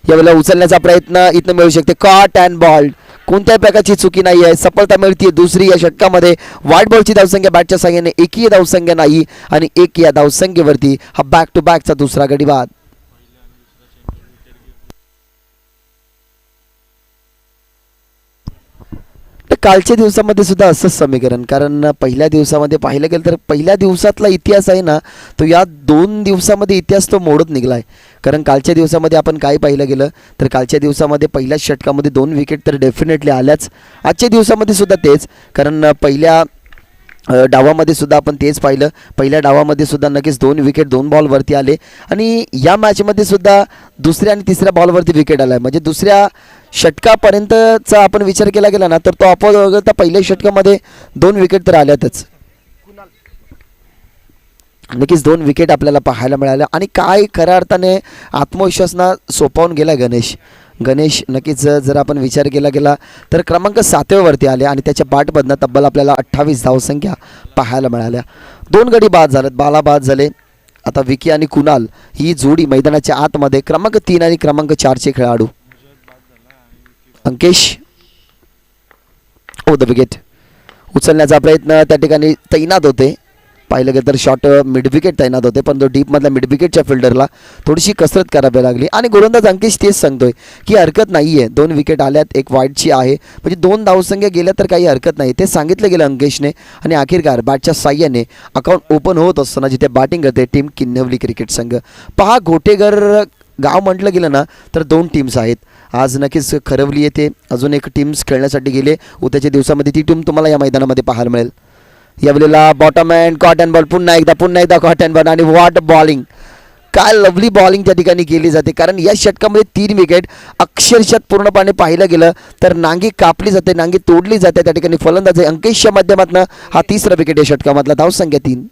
यावेळेला उचलण्याचा प्रयत्न इथनं मिळू शकते. कॉट अँड बॉल, कोणत्याही प्रकारची चुकी नाही आहे, सफलता मिळते दुसरी या षटकामध्ये. व्हाईट बॉलची धावसंख्या बॅटच्या साह्याने एकही धावसंख्या नाही आणि एक या धावसंख्येवरती हा बॅक टू बॅकचा दुसरा गडी बाद. तर कालच्या दिवसामध्ये सुद्धा असंच समीकरण, कारण पहिल्या दिवसामध्ये पाहिलं गेलं तर पहिल्या दिवसातला इतिहास आहे ना तो या 2 दिवसामध्ये इतिहास तो मोडत निघला आहे. कारण कालच्या दिवसामध्ये आपण काय पाहिलं गेलं तर कालच्या दिवसामध्ये पहिल्याच षटकामध्ये 2 विकेट तर डेफिनेटली आल्याच. आजच्या दिवसामध्ये सुद्धा तेच, कारण पहिल्या डावामध्ये सुद्धा आपण तेच पाहिलं. पहिल्या डावामध्ये सुद्धा नक्कीच 2 विकेट 2 बॉलवरती आले आणि या मॅचमध्ये सुद्धा दुसऱ्या आणि तिसऱ्या बॉलवरती विकेट आला आहे. म्हणजे दुसऱ्या षटकापर्यंतचा आपण विचार केला गेला ना तर तो अपॉज वगळता पहिल्या षटकामध्ये 2 विकेट तर आल्यातच. नक्कीच 2 विकेट आपल्याला पाहायला मिळाल्या आणि काय खऱ्या अर्थाने आत्मविश्वासना सोपावून गेला गणेश नक्कीच जर आपण विचार केला गेला तर क्रमांक 7व्यावरती आले आणि त्याच्या बॅटमधनं तब्बल आपल्याला 28 धावसंख्या पाहायला मिळाल्या. 2 गडी बाद झालेत, बाला बाद झाले. आता विकी आणि कुणाल ही जोडी मैदानाच्या आतमध्ये क्रमांक 3 आणि क्रमांक 4चे खेळाडू. अंकेश द विकेट उचलण्याचा प्रयत्न त्या ठिकाणी तैनात होते. पाहिलं गेलं तर शॉट मिड विकेट तैनात होते, पण तो डीपमधल्या मिड विकेटच्या फिल्डरला थोडीशी कसरत करावी लागली आणि गोलंदाज अंकेश तेच सांगतोय की हरकत नाही आहे. 2 विकेट आल्यात, एक वाईटची आहे, म्हणजे 2 धावसंख्या गेल्या तर काही हरकत नाही, ते सांगितलं गेलं अंकेशने. आणि अखेरकार बॅटच्या साह्याने अकाउंट ओपन होत असताना जिथे बॅटिंग करते टीम किन्नवली क्रिकेट संघ. पहा घोटेघर गाव म्हटलं गेलं ना तर 2 टीम्स आहेत. आज नक्कीच खरवली येथे अजून एक टीम्स खेळण्यासाठी गेले. उद्याच्या दिवसामध्ये ती टीम तुम्हाला या मैदानामध्ये पाहायला मिळेल. यावेळेला बॉटम अँड कॉटन बॉल, पुन्हा एकदा कॉटन बॉल आणि वॉट बॉलिंग, काय लवली बॉलिंग त्या ठिकाणी केली जाते. कारण या षटकामध्ये 3 विकेट अक्षरशः पूर्णपणे पाहिलं गेलं तर नांगी कापली जाते, नांगी तोडली जाते. त्या ठिकाणी फलंदाज अंकेशच्या माध्यमातून हा 3रा विकेट या षटकामधला. धावसंख्या 3.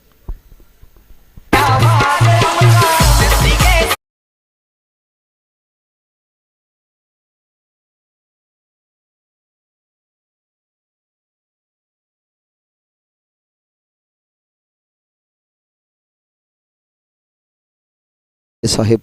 साहेब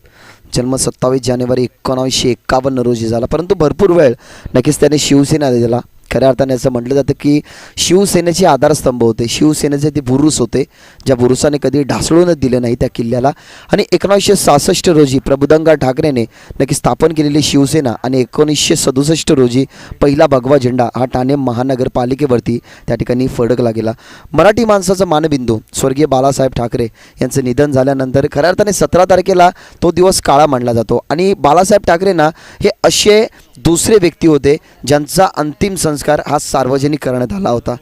जन्म 27 जानेवारी 1951 रोजी झाला, परंतु भरपूर वेळ नक्कीच त्याने शिवसेना दिला. खऱ्या अर्थाने असं म्हटलं जातं की शिवसेनेचे आधारस्तंभ होते, शिवसेनेचे ते बुरुस होते, ज्या बुरुसाने कधी ढासळूनच दिले नाही त्या किल्ल्याला. आणि 1966 रोजी प्रबोधनकार ठाकरेने नक्की स्थापन केलेली शिवसेना आणि 1967 रोजी पहिला भगवा झेंडा हा ठाणे महानगरपालिकेवरती त्या ठिकाणी फडकला गेला. मराठी माणसाचा मानबिंदू स्वर्गीय बाळासाहेब ठाकरे यांचं निधन झाल्यानंतर खऱ्या अर्थाने 17 तारखेला तो दिवस काळा मानला जातो. आणि बाळासाहेब ठाकरेंना हे असे दुसरे व्यक्ती होते ज्यांचा अंतिम संस्कार हा सार्वजनिक करण्यात आला होता,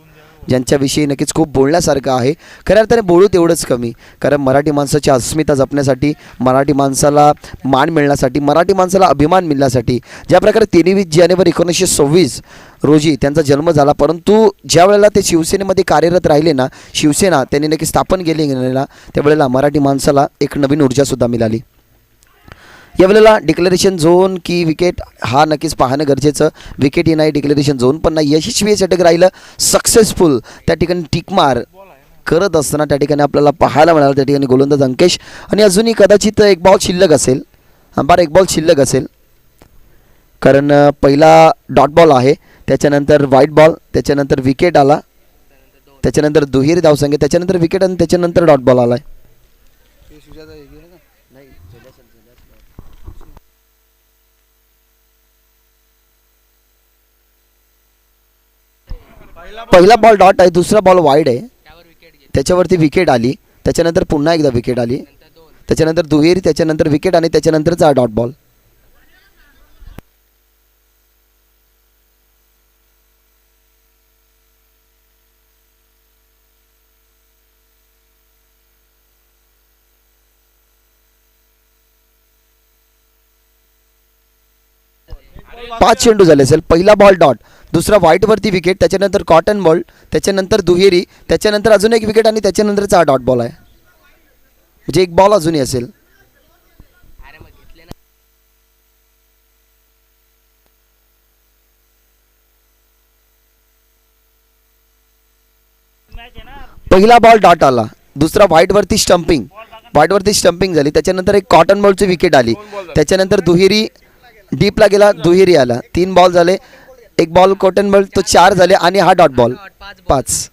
ज्यांच्याविषयी नक्कीच खूप बोलण्यासारखं आहे. खऱ्या अर्थाने बोलू तेवढंच कमी, कारण मराठी माणसाची अस्मिता जपण्यासाठी, मराठी माणसाला मान मिळण्यासाठी, मराठी माणसाला अभिमान मिळण्यासाठी ज्या प्रकारे 23 जानेवारी 1926 रोजी त्यांचा जन्म झाला, परंतु ज्या वेळेला ते शिवसेनेमध्ये कार्यरत राहिले ना, शिवसेना त्यांनी नक्की स्थापन केली ना, त्यावेळेला मराठी माणसाला एक नवीन ऊर्जासुद्धा मिळाली. यावेळेला डिक्लेरेशन झोन की विकेट हा नक्कीच पाहणं गरजेचं. विकेटही नाही, डिक्लेरेशन झोन पण नाही, यशस्वी षटक राहिलं, सक्सेसफुल त्या ठिकाणी टिकमार करत असताना त्या ठिकाणी आपल्याला पाहायला मिळालं. त्या ठिकाणी गोलंदाज अंकेश आणि अजूनही कदाचित एक बॉल शिल्लक असेल, एक बॉल शिल्लक असेल, कारण पहिला डॉट बॉल आहे, त्याच्यानंतर व्हाईट बॉल, त्याच्यानंतर विकेट आला, त्याच्यानंतर दुहेरी धावसंख्या, त्याच्यानंतर विकेट आणि त्याच्यानंतर डॉट बॉल आला. पहिला बॉल डॉट आहे, दुसरा बॉल वाईड आहे, त्याच्यावरती विकेट आली, त्याच्यानंतर पुन्हा एकदा विकेट आली, त्याच्यानंतर दुहेरी, त्याच्यानंतर विकेट आणि त्याच्यानंतरचा डॉट बॉल. 5 चेंडू झाले असेल. पहिला बॉल डॉट, दुसरा व्हाईटवरती विकेट, त्याच्यानंतर कॉटन बॉल, त्याच्यानंतर दुहेरी, त्याच्यानंतर अजून एक विकेट आणि त्याच्यानंतरचा हा डॉट बॉल आहे. म्हणजे एक बॉल अजूनही असेल. पहिला बॉल डॉट आला, दुसरा व्हाईटवरती स्टंपिंग झाली, त्याच्यानंतर एक कॉटन बॉलची विकेट आली, त्याच्यानंतर दुहेरी डीपला गेला, दुहेरी आला. 3 बॉल झाले, एक बॉल कॉटन बॉल, तो 4 झाले आणि हा डॉट बॉल 5.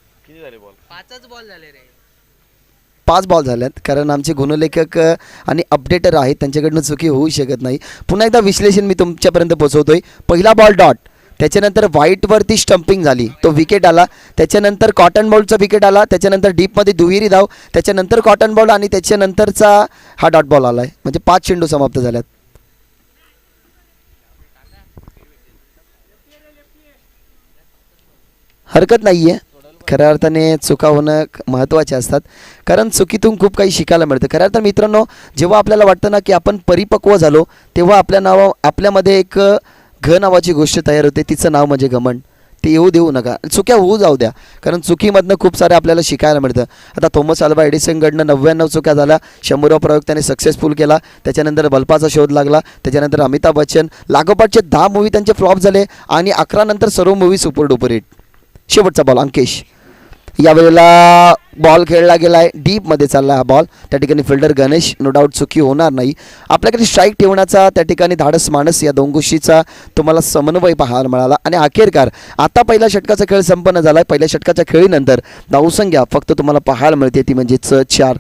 5 बॉल झाल्यात. कारण आमचे गुणलेखक आणि अपडेटर आहेत, त्यांच्याकडनं चुकी होऊ शकत नाही. पुन्हा एकदा विश्लेषण मी तुमच्यापर्यंत पोहोचवतोय. पहिला बॉल डॉट, त्याच्यानंतर व्हाईटवरती स्टंपिंग झाली, तो विकेट आला, त्याच्यानंतर कॉटन बॉलचा विकेट आला, त्याच्यानंतर डीपमध्ये दुहेरी धाव, त्याच्यानंतर कॉटन बॉल आणि त्याच्यानंतरचा हा डॉट बॉल आला आहे. म्हणजे 5 चेंडू समाप्त झाल्यात. हरकत नाही आहे. खऱ्या अर्थाने चुका होणं महत्त्वाचे असतात, कारण चुकीतून खूप काही शिकायला मिळतं. खऱ्या अर्थानं मित्रांनो, जेव्हा आपल्याला वाटतं ना की आपण परिपक्व झालो, तेव्हा आपल्यामध्ये एक घ नावाची गोष्ट तयार होते. तिचं नाव म्हणजे घमंड. ते येऊ देऊ नका, चुक्या होऊ जाऊ द्या, कारण चुकीमधनं खूप सारे आपल्याला शिकायला मिळतं. आता थॉमस अल्वा एडिसनकडनं 99 चुक्या झाल्या, 100वा प्रयोग त्याने सक्सेसफुल केला. त्याच्यानंतर बल्पाचा शोध लागला, त्याच्यानंतर अमिताभ बच्चन, लागोपाठचे 10 मूवी त्यांचे फ्लॉप झाले आणि 11 नंतर सर्व मूवी सुपर डुपर हिट. शेवटचा बॉल अंकेश, यावेळेला बॉल खेळला गेला आहे, डीपमध्ये चालला हा बॉल. त्या ठिकाणी फिल्डर गणेश, नो डाऊट चुकी होणार नाही. आपल्याकडे स्ट्राईक ठेवण्याचा त्या ठिकाणी धाडस माणस, या 2 गोष्टीचा तुम्हाला समन्वय पाहायला मिळाला. आणि अखेरकार आता पहिल्या षटकाचा खेळ संपन्न झाला आहे. पहिल्या षटकाच्या खेळीनंतर धावसंख्या फक्त तुम्हाला पाहायला मिळते, ती म्हणजेच 4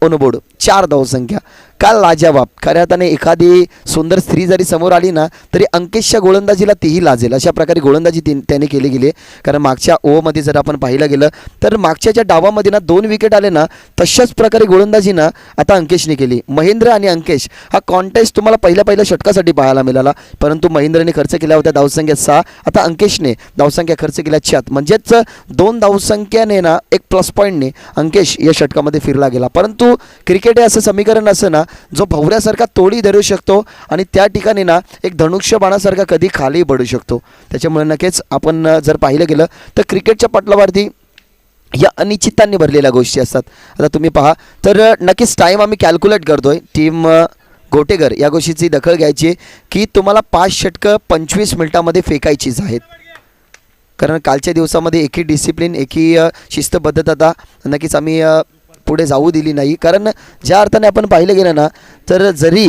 ऑनबोर्ड, 4 धावसंख्या. काल लाजवाब. खऱ्या अर्थाने एखादी सुंदर स्त्री जरी समोर आली ना, तरी अंकेशच्या गोलंदाजीला तीही लाजेल, अशा प्रकारे गोलंदाजी त्याने केली गेली. कारण मागच्या ओव्हरमध्ये जर आपण पाहिलं गेलं तर मागच्या ज्या डावामध्ये ना 2 विकेट आले ना, तशाच प्रकारे गोलंदाजी ना आता अंकेशने केली. महेंद्र आणि अंकेश हा कॉन्टेस्ट तुम्हाला पहिल्या षटकासाठी पाहायला मिळाला, परंतु महेंद्रने खर्च केल्या होत्या धावसंख्या 6, आता अंकेशने धावसंख्या खर्च केल्या 7. म्हणजेच 2 धावसंख्याने ना, एक प्लस पॉईंटने अंकेश या षटकामध्ये फिरला गेला. परंतु क्रिकेट हे असं समीकरण असं ना, जो भवऱ्यासारखा तोडी धरू शकतो आणि त्या ठिकाणी ना एक धनुष्य बाणासारखा कधी खाली पडू शकतो. त्याच्यामुळे नक्कीच आपण जर पाहिलं गेलं तर क्रिकेटच्या पटलावरती या अनिश्चितांनी भरलेल्या गोष्टी असतात. आता तुम्ही पहा तर नक्कीच टाईम आम्ही कॅल्क्युलेट करतोय. टीम गोटेगर या गोष्टीची दखल घ्यायची की तुम्हाला 5 षटकं 25 मिनिटामध्ये फेकायचीच आहेत. कारण कालच्या दिवसामध्ये एकही डिसिप्लिन, एकही शिस्तबद्धता नक्कीच आम्ही पुढे जाऊ दिली नाही. कारण ज्या अर्थाने आपण पाहिलं गेलं ना, तर जरी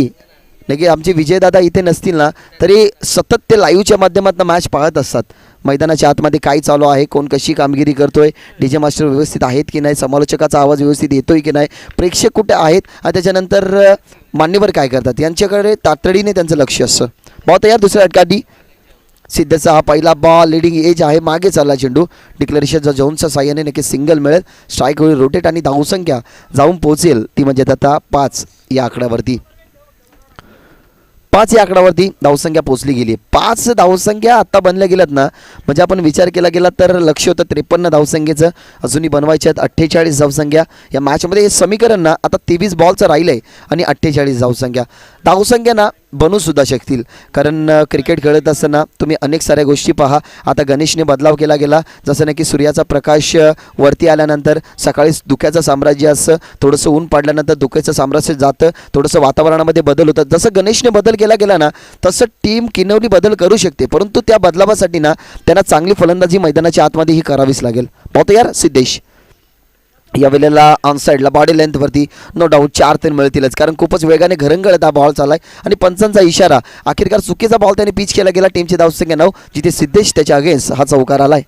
नक्की आमचे विजयदादा इथे नसतील ना, तरी सतत ते लाईव्हच्या माध्यमातून मॅच पाहत असतात. मैदानाच्या आतमध्ये काय चालू आहे, कोण कशी कामगिरी करतोय, डीजे मास्टर व्यवस्थित आहेत की नाही, समालोचकाचा आवाज व्यवस्थित येतोय की नाही, प्रेक्षक कुठे आहेत, आणि त्याच्यानंतर मान्यवर काय करतात, यांच्याकडे तातडीने त्यांचं लक्ष असतं. भाऊ तयार दुसऱ्या षटकासाठी. सिद्धचा हा पहिला बॉल, लिडिंग एज आहे, मागे चालला चेंडू. डिक्लेरेशनचा जोनच्या साह्याने नक्कीच सिंगल मिळेल, स्ट्राईक होईल, रोटेट आणि धावसंख्या जाऊन पोहोचेल, ती म्हणजे आता 5 या आकड्यावरती. 5 या आकड्यावरती धावसंख्या पोहोचली गेली. 5 धावसंख्या आत्ता बनल्या गेल्यात ना, म्हणजे आपण विचार केला गेला तर लक्ष होतं 53 धावसंख्येचं, अजूनही बनवायचे आहेत 48 धावसंख्या. या मॅचमध्ये हे समीकरण ना आता 23 बॉलचं राहिलं आहे आणि 48 धावसंख्या ना बनूसुद्धा शकतील. कारण क्रिकेट खेळत असताना तुम्ही अनेक साऱ्या गोष्टी पहा. आता गणेशने बदलाव केला गेला, जसं की सूर्याचा प्रकाश वरती आल्यानंतर सकाळी धुक्याचं साम्राज्य असं, थोडंसं ऊन पडल्यानंतर धुक्याचं साम्राज्य जातं, थोडंसं वातावरणामध्ये बदल होतात. जसं गणेशने बदल केला गेला ना, तसं टीम किनवली बदल करू शकते, परंतु त्या बदलावासाठी ना त्यांना चांगली फलंदाजी मैदानाच्या आतमध्ये ही करावीच लागेल. पाहतो यार सिद्धेश या वेळेला ऑनसाईडला बॉडी लेंथवरती नो डाऊट 4 3 मिळतीलच, कारण खूपच वेगाने घरंगळत हा बॉल चाललाय आणि पंचांचा इशारा. अखेरकार चुकीचा बॉल त्याने पिच केला गेला. टीमची धावसंख्या 9, जिथे सिद्धेश त्याच्या अगेन्स्ट हा चौकार आलाय.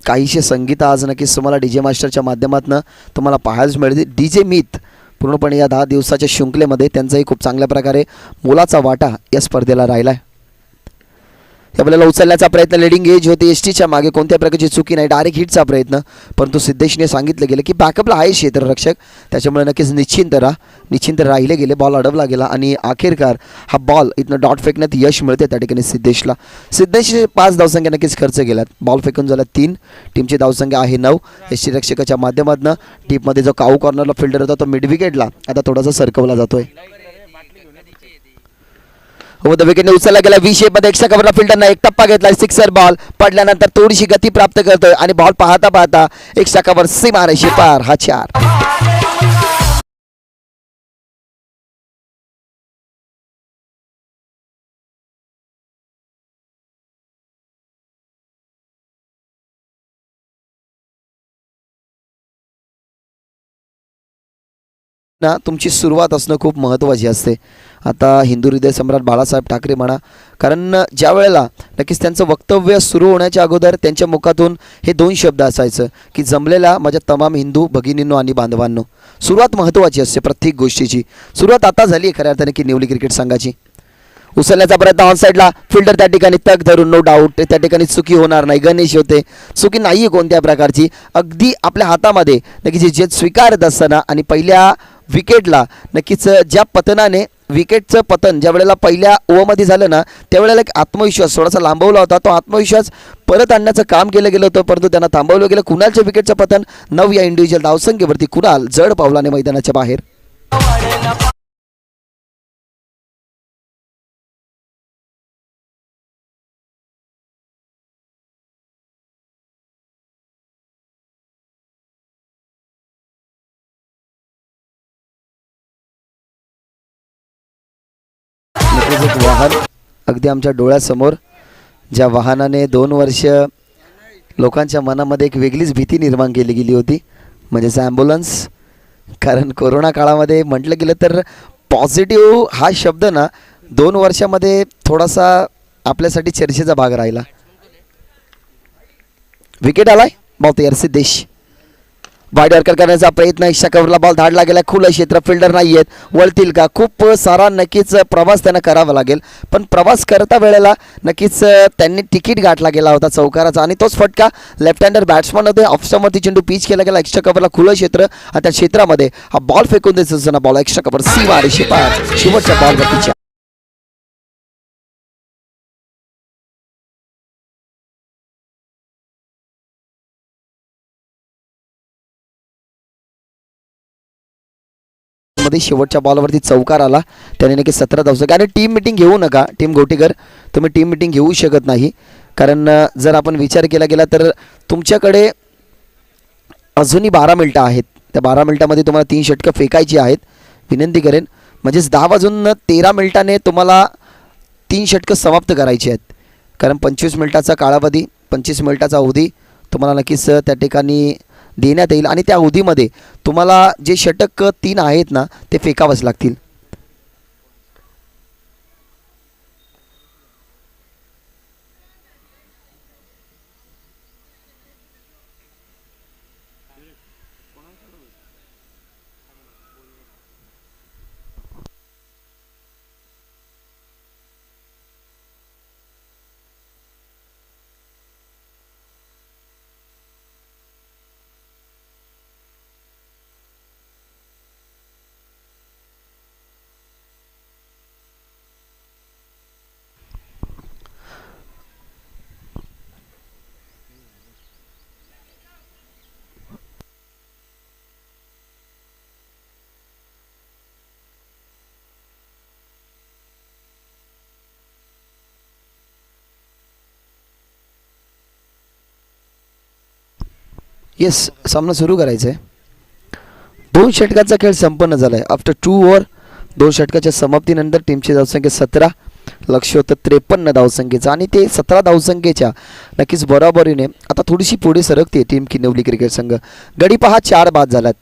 काहीशे संगीत आज नक्कीच तुम्हाला डीजे मास्टरच्या माध्यमातून तुम्हाला पाहायला मिळते. डीजे मीत पूर्णपणे या 10 दिवसाच्या शृंखलेमध्ये त्यांचाही खूप चांगल्या प्रकारे मोलाचा वाटा या स्पर्धेला राहिला आहे. आपल्याला उचलण्याचा प्रयत्न, लिडिंग एज होते एसटीच्या मागे, कोणत्या प्रकारची चुकी नाही, डायरेक्ट हिटचा प्रयत्न, परंतु सिद्धेशने सांगितलं गेलं की बॅकअपला आहे क्षेत्ररक्षक, त्याच्यामुळे नक्कीच निश्चिंत राहिले गेले. बॉल अडवला गेला आणि अखेरकार हा बॉल इथनं डॉट फेकण्यात यश मिळते त्या ठिकाणी सिद्धेशला. 5 धावसंख्या नक्कीच खर्च केल्यात. बॉल फेकून झाला 3, टीमची धावसंख्या आहे 9. एसटी रक्षकाच्या माध्यमातून टीममध्ये जो काऊ कॉर्नरला फिल्डर होता तो मिड विकेटला आता थोडासा सरकवला जातोय. विकेटने उचलला गेला व्ही शेप मध्ये, एक्स्ट्रा कव्हरला फिल्डरने एक टप्पा घेतला, सिक्सर बॉल पडल्यानंतर थोडीशी गती प्राप्त करतोय आणि बॉल पाहता एक्स्ट्रा कव्हर सीमारेषे पार, हा 4. ना तुमची सुरुवात असणं खूप महत्त्वाची असते. आता हिंदू हृदय सम्राट बाळासाहेब ठाकरे म्हणा, कारण ज्या वेळेला नक्कीच त्यांचं वक्तव्य सुरू होण्याच्या अगोदर त्यांच्या मुखातून हे 2 शब्द असायचं की जमलेल्या माझ्या तमाम हिंदू भगिनींनो आणि बांधवांनो. सुरुवात महत्त्वाची असते प्रत्येक गोष्टीची. सुरुवात आता झाली आहे खऱ्या अर्थाने की निवली क्रिकेट संघाची. उचलण्याचा प्रयत्न ऑन साईडला, फिल्डर त्या ठिकाणी तग धरून, नो डाऊट त्या ठिकाणी चुकी होणार नाही. गणेश होते, चुकी नाही आहे कोणत्या प्रकारची, अगदी आपल्या हातामध्ये नक्कीच जे स्वीकारत असताना आणि पहिल्या विकेटला नक्कीच ज्या पतनाने विकेटचं पतन ज्या वेळेला पहिल्या ओव्हरमध्ये झालं ना, त्यावेळेला एक आत्मविश्वास थोडासा लांबवला होता. तो आत्मविश्वास परत आणण्याचं काम केलं गेलं होतं, परंतु त्यांना थांबवलं गेलं. कुणालच्या विकेटचं पतन 9 या इंडिव्हिज्युअल धावसंख्येवरती. कुणाल जड पावलाने मैदानाच्या बाहेर. एक वाहन अगदी आमच्या डोळ्यासमोर, ज्या वाहनाने 2 वर्ष लोकांच्या मनामध्ये एक वेगळीच भीती निर्माण केली गेली होती, म्हणजेच ॲम्ब्युलन्स. कारण कोरोना काळामध्ये म्हटलं गेलं तर पॉझिटिव्ह हा शब्द ना 2 वर्षामध्ये थोडासा आपल्यासाठी चर्चेचा भाग राहिला. विकेट आलाय, बॉल तयार. सिद्धेश वाईड यॉर्कर करण्याचा प्रयत्न, एक्स्ट्रा कव्हरला बॉल धाडला गेला. खुलं क्षेत्र, फिल्डर नाही आहेत, वळतील का, खूप सारा नक्कीच प्रवास त्यांना करावा लागेल. पण प्रवास करता वेळेला नक्कीच त्यांनी तिकीट गाठला गेला होता चौकाराचा आणि तोच फटका लेफ्ट हँडर बॅट्समन होते. ऑफस्टमवरती चेंडू पिच केला गेला, एक्स्ट्रा कव्हरला खुलं क्षेत्र आणि त्या क्षेत्रामध्ये हा बॉल फेकून देत असताना बॉल एक्स्ट्रा कव्हर सीमारेषे पार. शेवटच्या बॉलवरती मध्ये शेवटच्या बॉलवरती चौकार आला, त्याने नक्की 17 धावसंख्या. आणि टीम मिटिंग घेऊ नका टीम गोटीकर, तुम्ही टीम मिटिंग घेऊ शकत नाही. कारण जर आपण विचार केला गेला तर तुमच्याकडे अजूनही 12 मिनिटं आहेत. त्या 12 मिनिटामध्ये तुम्हाला 3 षटकं फेकायची आहेत. विनंती करेन, म्हणजेच 10 वाजून 13 मिनिटाने तुम्हाला 3 षटकं समाप्त करायची आहेत. कारण 25 मिनिटाचा कालावधी, 25 मिनिटाचा अवधी तुम्हाला नक्कीच त्या ठिकाणी देण्यात येईल आणि त्या अवधीमध्ये तुम्हाला जे षटक 3 आहेत ना ते फेकावंच लागतील. येस, सामना सुरू करायचा आहे. 2 षटकाचा खेळ संपन्न झाला आहे. आफ्टर 2 ओव्हर 2 षटकाच्या समाप्तीनंतर टीमची धावसंख्या 17, लक्ष होतं 53 धावसंख्येचं आणि ते 17 धावसंख्येच्या नक्कीच बरोबरीने आता थोडीशी पुढे सरकते टीम किनवली क्रिकेट संघ. गडी पहा 4 बाद झाल्यात.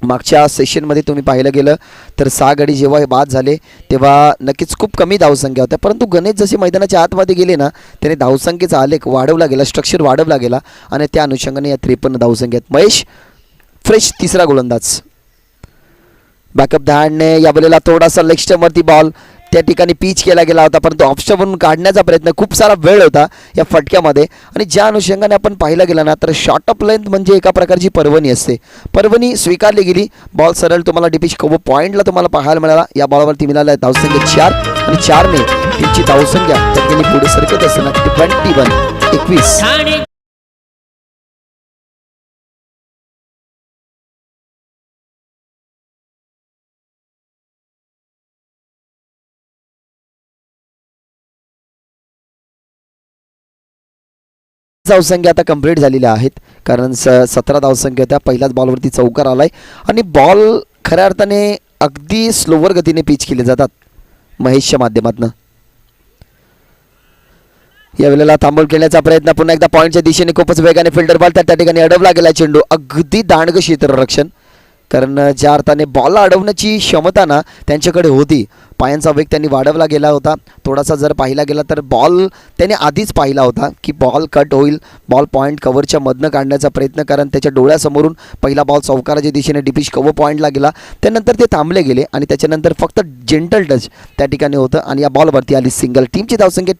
मागच्या सेशनमध्ये तुम्ही पाहिलं गेलं तर 6 गडी जेव्हा हे बाद झाले तेव्हा नक्कीच खूप कमी धावसंख्या होत्या, परंतु गणेश जसे मैदानाच्या आतमध्ये गेले ना त्याने धावसंख्येचा आलेख वाढवला गेला, स्ट्रक्चर वाढवला गेला आणि त्या अनुषंगाने या 53 धावसंख्येत महेश फ्रेश तिसरा गोलंदाज. बॅकअप धाडणे या बोलेला थोडासा लेग स्टंपवरती बॉल त्या ठिकाणी पिच केला गेला होता, परंतु ऑफस्टंपवरून काढण्याचा प्रयत्न, खूप सारा वेळ होता या फटक्यामध्ये. आणि ज्या अनुषंगाने आपण पाहिलं गेलं ना, तर शॉर्ट ऑफ लेंथ म्हणजे एका प्रकारची पर्वणी असते, पर्वणी स्वीकारली गेली. बॉल सरळ तुम्हाला डीपीच कव्हर पॉईंटला तुम्हाला पाहायला मिळाला. या बॉलवरती मिळाला धावसंख्या 4 आणि 4ने टीमची धावसंख्या त्या ठिकाणी पुढे सरकत असताना 21. धावसंख्या आता कंप्लीट झालेल्या आहेत, कारण 17 धावसंख्या त्या पहिल्याच बॉलवरती चौकार आलाय. आणि बॉल खऱ्या अर्थाने अगदी स्लोवर गतीने पिच केले जातात महेशच्या माध्यमातून. यावेळेला थांबवून खेळण्याचा प्रयत्न, पुन्हा एकदा पॉईंटच्या दिशेने खूपच वेगाने फिल्डर बॉल त्या ठिकाणी अडवला गेला. चेंडू अगदी दांडग क्षेत्ररक्षण, कारण ज्या अर्थाने बॉलला अडवण्याची क्षमता ना त्यांच्याकडे होती, पायांचा वेग त्यांनी वाढवला गेला होता. थोडासा जर पाहिला गेला तर बॉल त्याने आधीच पाहिला होता की बॉल कट होईल, बॉल पॉईंट कव्हरच्या मधनं काढण्याचा प्रयत्न, कारण त्याच्या डोळ्यासमोरून पहिला बॉल चौकाराच्या दिशेने डीपीश कव्हर पॉईंटला गेला. त्यानंतर ते थांबले गेले आणि त्याच्यानंतर फक्त जेंटल टच त्या ठिकाणी होतं आणि या बॉलवरती आली सिंगल. टीमची धावसंख्या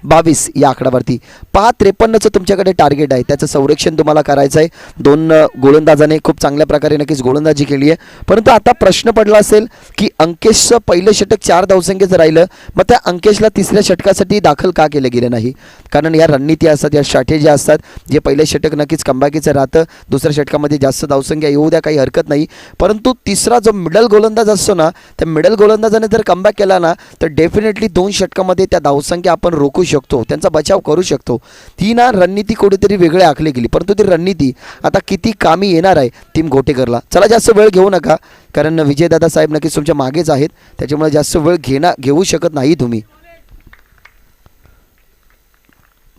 22 या आकड्यावरती. 53चं तुमच्याकडे टार्गेट आहे, त्याचं संरक्षण तुम्हाला करायचं आहे. 2 गोलंदाजाने खूप चांगल्या प्रकारे नक्कीच गोलंदाजी केली आहे, परंतु आता प्रश्न पडला असेल की अंकेशचं पहिलं षटक 4 धावसंख्येचं राहिलं, मग त्या अंकेशला तिसऱ्या षटकासाठी दाखल का केलं गेलं नाही? कारण या रणनीती असतात, या स्ट्रॅटेजी असतात, जे पहिलं षटक नक्कीच कमबॅकीचं राहतं, दुसऱ्या षटकामध्ये जास्त धावसंख्या येऊ द्या, काही हरकत नाही. परंतु तिसरा जो मिडल गोलंदाज असतो ना, त्या मिडल गोलंदाजाने जर कमबॅक केला ना, तर डेफिनेटली 2 षटकामध्ये त्या धावसंख्या आपण रोखू शकतो, त्यांचा बचाव करू शकतो. ती ना रणनीती कुठेतरी वेगळी आखली गेली, परंतु ती रणनीती आता किती कामी येणार आहे टीम घोटेकरला. चला जास्त वेळ घेऊ नका, कारण विजयदादा साहेब नक्कीच तुमच्या मागेच आहेत, त्याच्यामुळे जास्त वेळ घेऊ शकत नाही तुम्ही.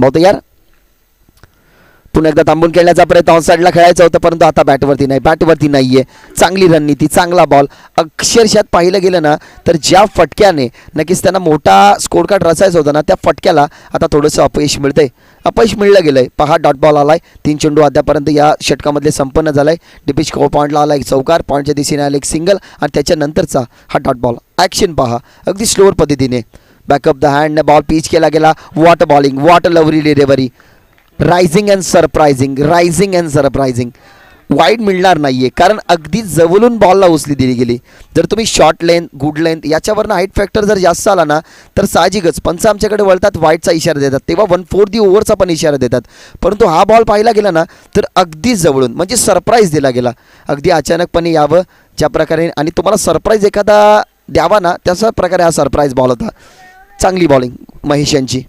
भाऊ तयार? पुन्हा एकदा थांबून खेळण्याचा प्रयत्न, ऑन साईडला खेळायचं होतं, परंतु आता बॅटवरती नाहीये. चांगली रणनीती, चांगला बॉल. अक्षरशः पाहिलं गेलं ना तर ज्या फटक्याने नक्कीच त्यांना मोठा स्कोर कार्ड रचायचा होता ना, त्या फटक्याला आता थोडंसं अपयश मिळलं गेलंय. पहा डॉट बॉल आलाय. 3 चेंडू अद्यापर्यंत या षटकामधले संपन्न झालाय. डीपीच कव्हर पॉईंटला आला एक चौकार, पॉईंटच्या दिशेने आला एक सिंगल आणि त्याच्यानंतरचा हा डॉट बॉल. ॲक्शन पहा अगदी स्लोअर पद्धतीने, back of the hand ball pitch केला गेला. What bowling, what lovely delivery. Rising and surprising. Wide मिळणार नाहीये, कारण अगदी जवळून बॉलला उचली दिली गेली. जर तुम्ही शॉर्ट लेंथ, गुड लेंथ याच्यावरनं हाईट फॅक्टर जर जास्त आला ना, तर साहजिकच पंच आमच्याकडे वळतात, वाईडचा इशारा देतात, तेव्हा 1/4 ओव्हरचा पण इशारा देतात. परंतु हा बॉल पाहिला गेला ना तर अगदी जवळून, म्हणजे सरप्राईज दिला गेला, अगदी अचानकपणे यावं ज्या प्रकारे, आणि तुम्हाला सरप्राईज एखादा द्यावा ना, त्याचा प्रकारे हा सरप्राईज बॉल होता. चांगली बॉलिंग महेश यांची.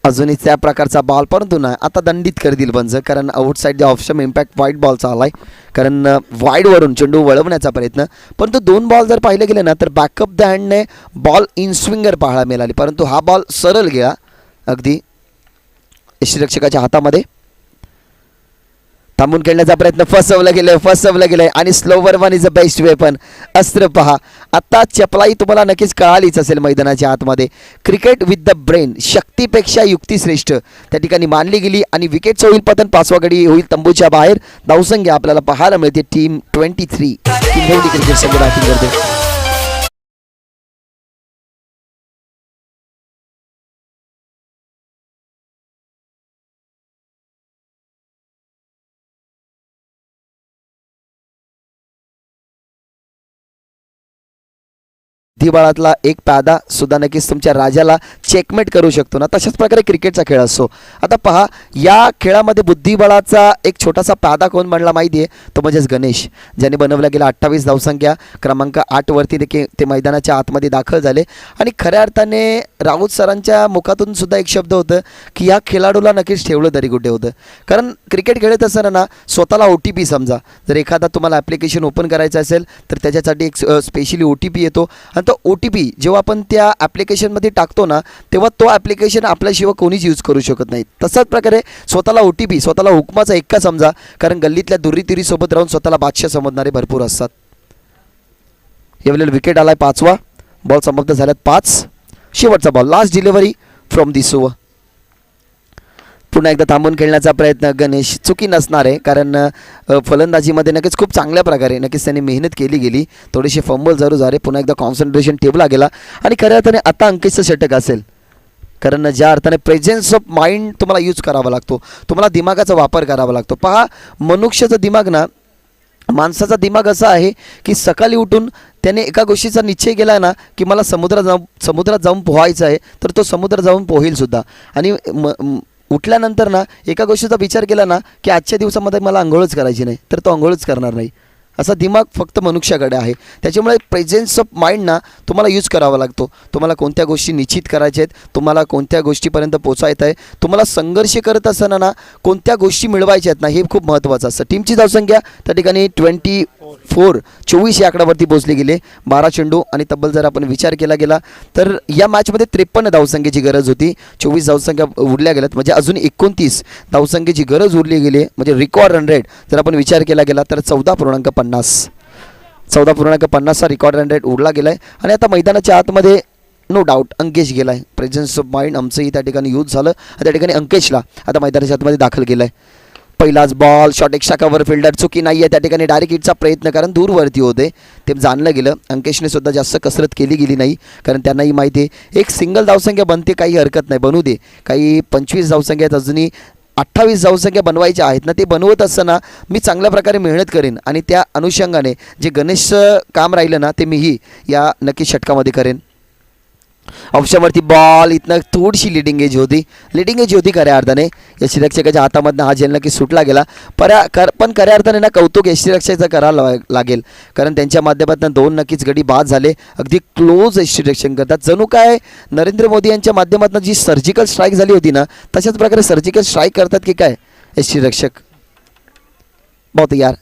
अजूनही त्या प्रकारचा बॉल, परंतु ना आता दंडित करतील पंच, कारण outside the option impact wide बॉलचा आलाय, कारण वाईडवरून चेंडू वळवण्याचा प्रयत्न. परंतु 2 बॉल जर पाहिले गेले ना तर बॅकअप द हँडने बॉल इन स्विंगर पाहायला मिळाली, परंतु हा बॉल सरळ गेला अगदी यष्टिरक्षकाच्या हातामध्ये. थांबून खेळण्याचा प्रयत्न, फसवलं गेलंय आणि slower one is a best weapon. अस्त्र पहा, आता चपलाई तुम्हाला नक्कीच कळालीच असेल मैदानाच्या आतमध्ये. क्रिकेट विथ द ब्रेन, शक्तीपेक्षा युक्ती श्रेष्ठ त्या ठिकाणी मानली गेली आणि विकेटचं होईल पतन. 5वा गडी होईल तंबूच्या बाहेर. धावसंख्या आपल्याला पाहायला मिळते टीम 23 क्रिकेट संघ बॅटिंग करते. बुद्धिबळातला एक प्यादा सुद्धा नक्कीच तुमच्या राजाला चेकमेट करू शकतो ना, तशाच प्रकारे क्रिकेटचा खेळ असतो. आता पहा, या खेळामध्ये बुद्धिबळाचा एक छोटासा प्यादा कोण बनला माहिती आहे? तो म्हणजेच गणेश, ज्याने बनवला गेला. 28 धावसंख्या, क्रमांक 8 वरती ते मैदानाच्या आतमध्ये दाखल झाले. आणि खऱ्या अर्थाने राऊत सरांच्या मुखातून सुद्धा एक शब्द होतं की या खेळाडूला नक्कीच ठेवलं तरी कुठे होतं, कारण क्रिकेट खेळत असताना ना स्वतःला OTP समजा, जर एखादा तुम्हाला ॲप्लिकेशन ओपन करायचं असेल तर त्याच्यासाठी एक स्पेशली OTP येतो, आणि तो OTP जेव्हा आपण त्या ॲप्लिकेशनमध्ये टाकतो ना, तेव्हा तो ॲप्लिकेशन आपल्याशिवाय कोणीच यूज करू शकत नाही. तसाच प्रकारे स्वतःला OTP, स्वतःला हुकमाचा एक्का समजा, कारण गल्लीतल्या दुरीतिरीसोबत राहून स्वतःला बादशाह समजणारे भरपूर असतात. यावेळेला विकेट आलाय 5वा, बॉल समाप्त झाल्यात 5. शेवटचा ball, last delivery from this over. पुन्हा एकदा थांबून खेळण्याचा प्रयत्न गणेश, चुकी नसणार आहे कारण फलंदाजीमध्ये नक्कीच खूप चांगल्या प्रकारे नक्कीच त्यांनी मेहनत केली गेली. थोडेसे फंबल जरूर झाले, पुन्हा एकदा कॉन्सन्ट्रेशन ठेवला गेला आणि खऱ्या अर्थाने आता अंकितचं षटक असेल कारण ज्या अर्थाने प्रेझेन्स ऑफ माइंड तुम्हाला यूज करावा लागतो, तुम्हाला दिमागाचा वापर करावा लागतो. पहा, मनुष्याचा दिमाग ना, माणसाचा दिमाग असा आहे की सकाळी उठून त्याने एका गोष्टीचा निश्चय केला ना की मला समुद्रात जाऊन पोहायचं आहे, तर तो समुद्रात जाऊन पोहेलसुद्धा. आणि उठल्यानंतर ना एका गोष्टीचा विचार केला ना की आजच्या दिवसामध्ये मला आंघोळच करायची नाही, तर तो आंघोळच करणार नाही. असा दिमाग फक्त मनुष्याकडे आहे. त्याच्यामुळे प्रेझेन्स ऑफ माइंड ना तुम्हाला यूज करावा लागतो. तुम्हाला कोणत्या गोष्टी निश्चित करायच्या आहेत, तुम्हाला कोणत्या गोष्टीपर्यंत पोचायचं आहे, तुम्हाला संघर्ष करत असताना ना कोणत्या गोष्टी मिळवायच्या आहेत ना, हे खूप महत्त्वाचं असतं. टीमची धावसंख्या त्या ठिकाणी 24 या आकड्यावरती पोहोचली गेले. 12 चेंडू आणि तब्बल जर आपण विचार केला गेला तर या मॅचमध्ये 53 धावसंख्येची गरज होती. 24 धावसंख्या उरल्या गेल्यात, म्हणजे अजून 29 धावसंख्येची गरज उरली गेली. म्हणजे रेकॉर्ड रन रेट जर आपण विचार केला गेला तर 14.50 हा रेकॉर्ड रन रेट उरला गेला आहे. आणि आता मैदानाच्या आतमध्ये नो डाऊट अंकेश गेला आहे. प्रेझेन्स ऑफ माइंड आमचंही त्या ठिकाणी यूज झालं. त्या ठिकाणी अंकेशला आता मैदानाच्या आतमध्ये दाखल केलं आहे. पहिलाच ball, shot extra cover, fielder चुकी नाही आहे त्या ठिकाणी. डायरेक्ट हिटचा प्रयत्न कारण दूरवरती होते ते जाणलं गेलं. अंकेशने सुद्धा जास्त कसरत केली गेली नाही कारण त्यांनाही माहिती आहे एक सिंगल धावसंख्या बनते, काही हरकत नाही, बनू दे. काही 25 धावसंख्या आहेत, अजूनही 28 धावसंख्या बनवायच्या आहेत ना, ते बनवत असताना मी चांगल्या प्रकारे मेहनत करेन आणि त्या अनुषंगाने जे गणेशचं काम राहिलं ना ते मीही या नक्की षटकामध्ये करेन. ऑप्शनवरती बॉल, इथनं थोडीशी लिडिंग एज होती खऱ्या अर्थाने. यष्टीरक्षकाच्या हातामधनं हा झेल नक्की सुटला गेला. पण खऱ्या अर्थाने ना कौतुक यष्टीरक्षकाचं करावं लागेल कारण त्यांच्या माध्यमातून 2 नक्कीच गडी बाद झाले. अगदी क्लोज यष्टीरक्षण करतात, जणू काय नरेंद्र मोदी यांच्या माध्यमातून जी सर्जिकल स्ट्राईक झाली होती ना तशाच प्रकारे सर्जिकल स्ट्राईक करतात की काय यष्टीरक्षक. बहुत यार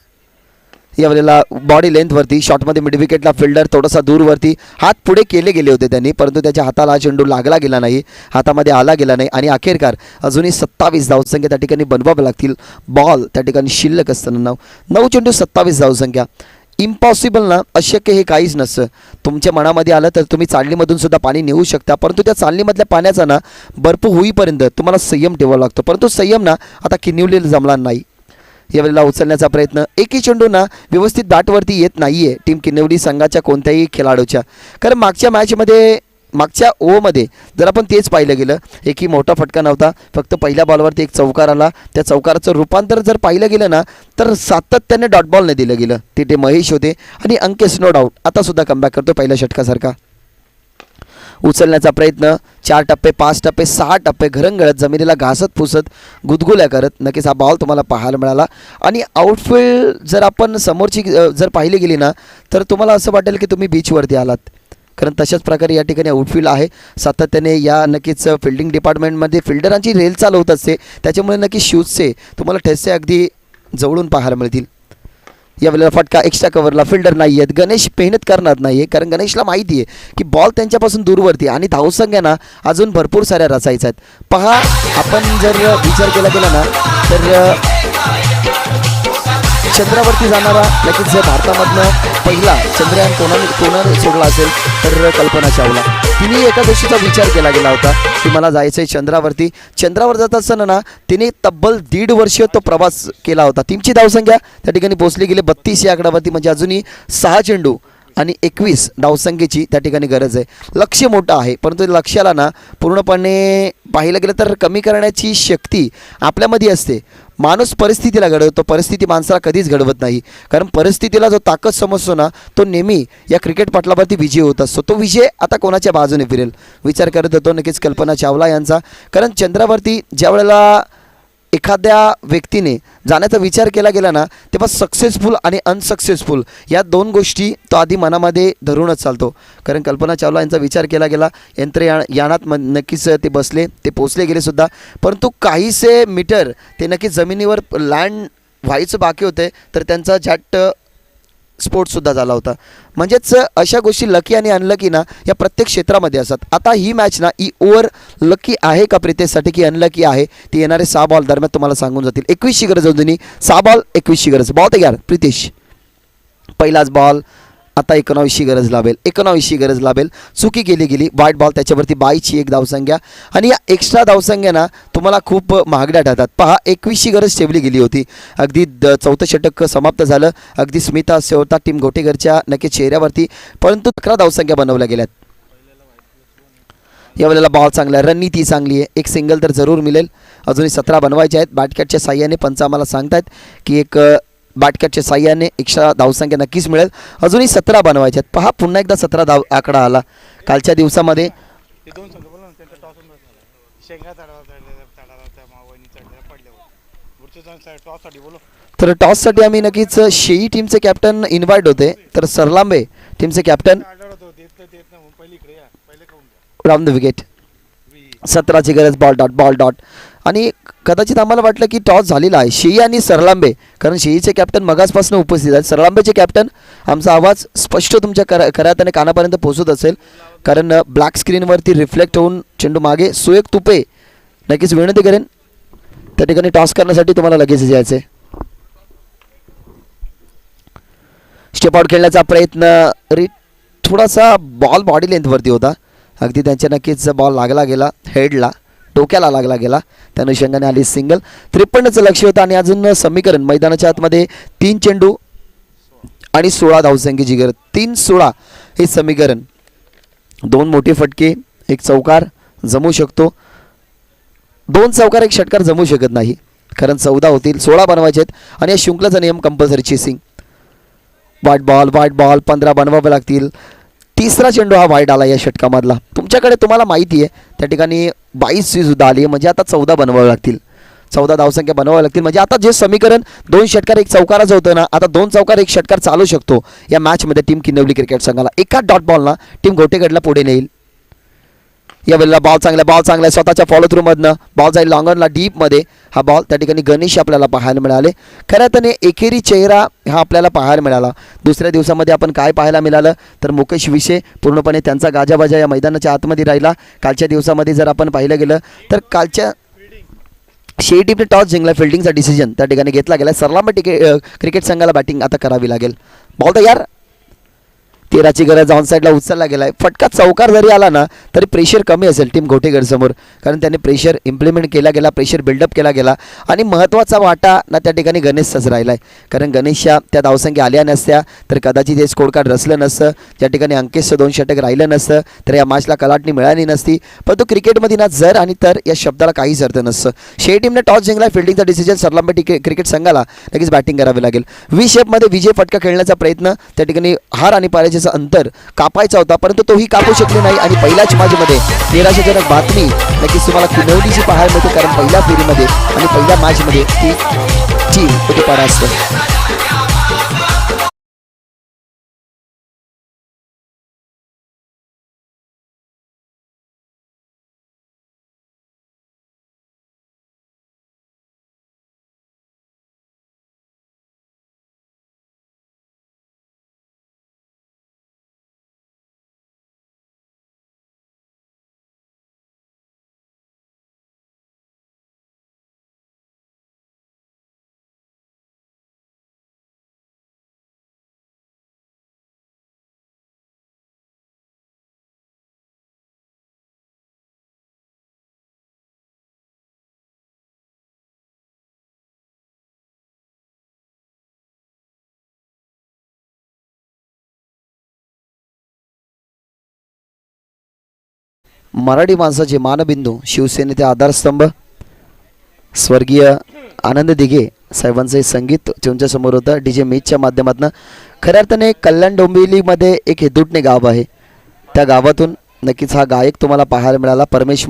यावेळेला बॉडी लेंथवरती शॉटमध्ये मिड विकेटला फिल्डर थोडासा दूरवरती हात पुढे केले गेले होते त्यांनी, परंतु त्याच्या हाताला हा चेंडू लागला गेला नाही, हातामध्ये आला गेला नाही. आणि अखेरकार अजूनही 27 धावसंख्या त्या ठिकाणी बनवाव्या लागतील. बॉल त्या ठिकाणी शिल्लक असताना 9 चेंडू 27 धावसंख्या. इम्पॉसिबल ना, अशक्य हे काहीच नसतं. तुमच्या मनामध्ये आलं तर तुम्ही चालणीमधून सुद्धा पाणी नेऊ शकता, परंतु त्या चालणीमधल्या पाण्याचा ना बर्फ होईपर्यंत तुम्हाला संयम ठेवावा लागतो. परंतु संयम ना आता किनिवलेला जमला नाही. यावेळेला उचलण्याचा प्रयत्न, एकही चेंडू ना व्यवस्थित बॅटवरती येत नाही आहे टीम किनवडी संघाच्या कोणत्याही खेळाडूच्या. कारण मागच्या ओव्हरमध्ये जर आपण तेच पाहिलं गेलं, एकही मोठा फटका नव्हता, फक्त पहिल्या बॉलवरती एक चौकार आला. त्या चौकाराचं रूपांतर जर पाहिलं गेलं ना तर सातत्याने डॉट बॉलने दिलं गेलं. तिथे महेश होते आणि अंकेश नो डाऊट आता सुद्धा कमबॅक करतो पहिल्या षटकासारखा. उचलण्याचा प्रयत्न, 4 टप्पे, 5 टप्पे, 6 टप्पे घरंगळत जमिनीला घासत पुसत गुदगुल्या करत नक्कीच हा बॉल तुम्हाला पाहायला मिळाला. आणि आउटफील्ड जर आपण समोरची जर पाहिली गेली ना तर तुम्हाला असं वाटेल की तुम्ही बीचवरती आलात, कारण तशाच प्रकारे या ठिकाणी आउटफील्ड आहे. सातत्याने या नक्कीच फिल्डिंग डिपार्टमेंटमध्ये फिल्डरांची रेल चालू होत असते, त्याच्यामुळे नक्की शूजचे तुम्हाला ठसे अगदी जवळून पाहायला मिळतील. यावेळेला फटका एक्स्ट्रा कव्हरला, फिल्डर नाही आहेत. गणेश मेहनत करणार नाही आहे कारण गणेशला माहिती आहे की बॉल त्यांच्यापासून दूरवरती आणि धावसंख्या ना अजून भरपूर साऱ्या रचायच्या आहेत. पहा, आपण जर विचार केला गेला ना तर चंद्रावरती जाणारा नक्कीच भारतामधनं पहिला चंद्रयान कोणाने सोडला असेल तर कल्पना चावला. तिने एका गोष्टीचा विचार केला गेला होता की मला जायचं आहे चंद्रावरती. चंद्रावर जात असताना ना तिने तब्बल 1.5 वर्ष तो प्रवास केला होता. टीमची धावसंख्या त्या ठिकाणी पोहोचली गेली 32 या आकड्यावरती, म्हणजे अजूनही 6 चेंडू आणि 21 धावसंख्येची त्या ठिकाणी गरज आहे. लक्ष्य मोठं आहे, परंतु लक्ष्याला ना पूर्णपणे पाहिलं गेलं तर कमी करण्याची शक्ती आपल्यामध्ये असते. माणूस परिस्थितीला घडवतो, परिस्थिती माणसाला कधीच घडवत नाही. कारण परिस्थितीला जो ताकद समजतो ना तो नेहमी या क्रिकेट पटलावरती विजय होत असतो. तो विजय आता कोणाच्या बाजूने फिरेल विचार करत होतो नक्कीच कल्पना चावला यांचा. कारण चंद्रावरती ज्या वेळेला एखाद्या व्यक्तीने जाण्याचा विचार केला गेला ना तेव्हा सक्सेसफुल आणि अनसक्सेसफुल या 2 गोष्टी तो आधी मनामध्ये धरूनच चालतो. कारण कल्पना चावला यांचा विचार केला गेला, यंत्रयानात नक्कीच ते बसले, ते पोचले गेले सुद्धा, परंतु काहीसे मीटर ते नक्कीच जमिनीवर लँड व्हायचं बाकी होते तर त्यांचा जॅट स्पोर्टसुद्धा झाला होता. म्हणजेच अशा गोष्टी लकी आणि अनलकी ना या प्रत्येक क्षेत्रामध्ये असतात. आता ही मॅच ना ही ओव्हर लकी आहे का प्रितेशसाठी की अनलकी आहे ती येणारे 6 बॉल दरम्यान तुम्हाला सांगून जातील. 21ची गरज होती, 6 बॉल 21ची गरज. बॉल तयार प्रितेश. पहिलाच बॉल आता 19ची गरज लाभेल, 19ची गरज लाभेल. चुकी केली गेली, वाईट बॉल, त्याच्यावरती 22ची एक धावसंख्या. आणि या एक्स्ट्रा धावसंख्या ना तुम्हाला खूप महागड्या ठरतात. पहा 21ची गरज ठेवली गेली होती. अगदी चौथं षटक समाप्त झालं, अगदी स्मिता शेवता टीम गोटेघरच्या नक्कीच चेहऱ्यावरती, परंतु 11 धावसंख्या बनवल्या गेल्यात. यावेळेला बॉल चांगला आहे, रणनीती चांगली आहे, एक सिंगल तर जरूर मिळेल. अजूनही 17 बनवायचे आहेत. बॅटकॅटच्या साह्याने पंच आम्हाला सांगतायत की एक बॅटकॅटच्या साह्याने एक्स्ट्रा धावसंख्या नक्कीच मिळेल. अजूनही 17 बनवायचे आहेत. पहा पुन्हा एकदा 17 धाव आकडा आला. कालच्या दिवसामध्ये तर टॉससाठी आम्ही नक्कीच शेई टीमचे कॅप्टन इन्व्हाइट होते, तर सरलांबे टीमचे कॅप्टन राऊंड द विकेट. 17ची गरज, बॉल डॉट. आणि कदाचित आम्हाला वाटलं की टॉस झालेला आहे शेई आणि सरलांबे, कारण शेईचे कॅप्टन मगासपासून उपस्थित आहेत. सरलांबेचे कॅप्टन, आमचा आवाज स्पष्ट तुमच्या करात आणि कानापर्यंत पोहोचत असेल, कारण ब्लॅक स्क्रीनवरती रिफ्लेक्ट होऊन चेंडू मागे. सुएक तुपे नक्कीच विनंती करेन त्या ठिकाणी टॉस करण्यासाठी तुम्हाला लगेच यायचं आहे. स्टेप आउट खेळण्याचा प्रयत्न, थोडासा बॉल बॉडी लेंथवरती होता. अगदी त्यांच्या नक्कीच बॉल लागला गेला, हेडला, डोक्याला लागला गेला, त्या अनुषंगाने आली सिंगल. 53चं लक्ष होतं. आणि अजून समीकरण मैदानाच्या आतमध्ये 3 चेंडू आणि 16 धावसंख्येची गरज. 3-16 हे समीकरण. 2 मोठे फटके, एक चौकार जमू शकतो. 2 चौकार, एक षटकार जमू शकत नाही, कारण 14 होतील. 16 बनवायचे आहेत. आणि या शृंखलाचा नियम कंपल्सरी चेसिंग. वाईट बॉल 15 बनवावे लागतील. 3रा चेंडू हा वाईट आला या षटकामधला. तुमच्याकडे तुम्हाला माहिती आहे त्या ठिकाणी 22ची सुद्धा आली, म्हणजे आता 14 बनवावे लागतील. 14 धावसंख्या बनवाव्या लागतील. म्हणजे आता जे समीकरण 2 षटकार 1 चौकाराचं होतं ना, आता 2 चौकार 1 षटकार चालू शकतो या मॅचमध्ये टीम किनवली क्रिकेट संघाला. एका डॉट बॉलना टीम गोटेगडला पुढे नेईल. यावेळेला बॉल चांगला स्वतःच्या फॉलो थ्रूमधनं बॉल जाईल लॉंगरला डीपमध्ये. हा बॉल त्या ठिकाणी गणेश आपल्याला पाहायला मिळाले. खऱ्या त्याने एकेरी चेहरा हा आपल्याला पाहायला मिळाला. दुसऱ्या दिवसामध्ये आपण काय पाहायला मिळालं तर मुकेश विषय पूर्णपणे त्यांचा गाजाबाजा या मैदानाच्या आतमध्ये राहिला. कालच्या दिवसामध्ये जर आपण पाहिलं गेलं तर कालच्या शेई टीमने टॉस जिंकला. फिल्डिंगचा डिसिजन त्या ठिकाणी घेतला गेला. सरलांबे क्रिकेट संघाला बॅटिंग आता करावी लागेल. बॉल तयार, 13ची गरज ऑन साईडला उचलला गेला आहे. फटका चौकार जरी आला ना तरी प्रेशर कमी असेल टीम घोटेगडसमोर, कारण त्याने प्रेशर इम्प्लिमेंट केला गेला, प्रेशर बिल्डअप केला गेला. आणि महत्त्वाचा वाटा ना त्या ठिकाणी गणेशचाच राहिला आहे, कारण गणेशच्या त्या धावसंख्या आल्या नसत्या तर कदाचित हे स्कोर कार्ड रचलं नसतं. ज्या ठिकाणी अंकेशचं 2 षटक राहिलं नसतं तर या मॅचला कलाटणी मिळाली नसती. परंतु क्रिकेटमध्ये ना जर आणि तर या शब्दाला काहीच अर्थ नसतं. शेई टीमने टॉस जिंकला. फिल्डिंगचा डिसिजन सरलांबे क्रिकेट संघाला लगेच बॅटिंग करावी लागेल. व्ही शेपमध्ये विजय फटका खेळण्याचा प्रयत्न, त्या ठिकाणी हार आणि पाराजयाचं अंतर कापायचा होता, परंतु तोही कापू शकले नाही. आणि पहिल्याच मॅचमध्ये निराशाजनक बातमी नक्कीच तुम्हाला किनवलीची पाहायला मिळते, कारण पहिल्या फेरीमध्ये आणि पहिल्या मॅचमध्ये ती टीम होती परास्त. मराठी माणसाचे मानबिंदू, शिवसेनेचे आधारस्तंभ स्वर्गीय आनंद दिघे साहेबांचे संगीत तुमच्यासमोर होतं DJ मीचच्या माध्यमातून. खऱ्या अर्थाने कल्याण डोंबिवलीमध्ये एक हेदुटणे गाव आहे, त्या गावातून नक्कीच हा गायक तुम्हाला पाहायला मिळाला. परमेश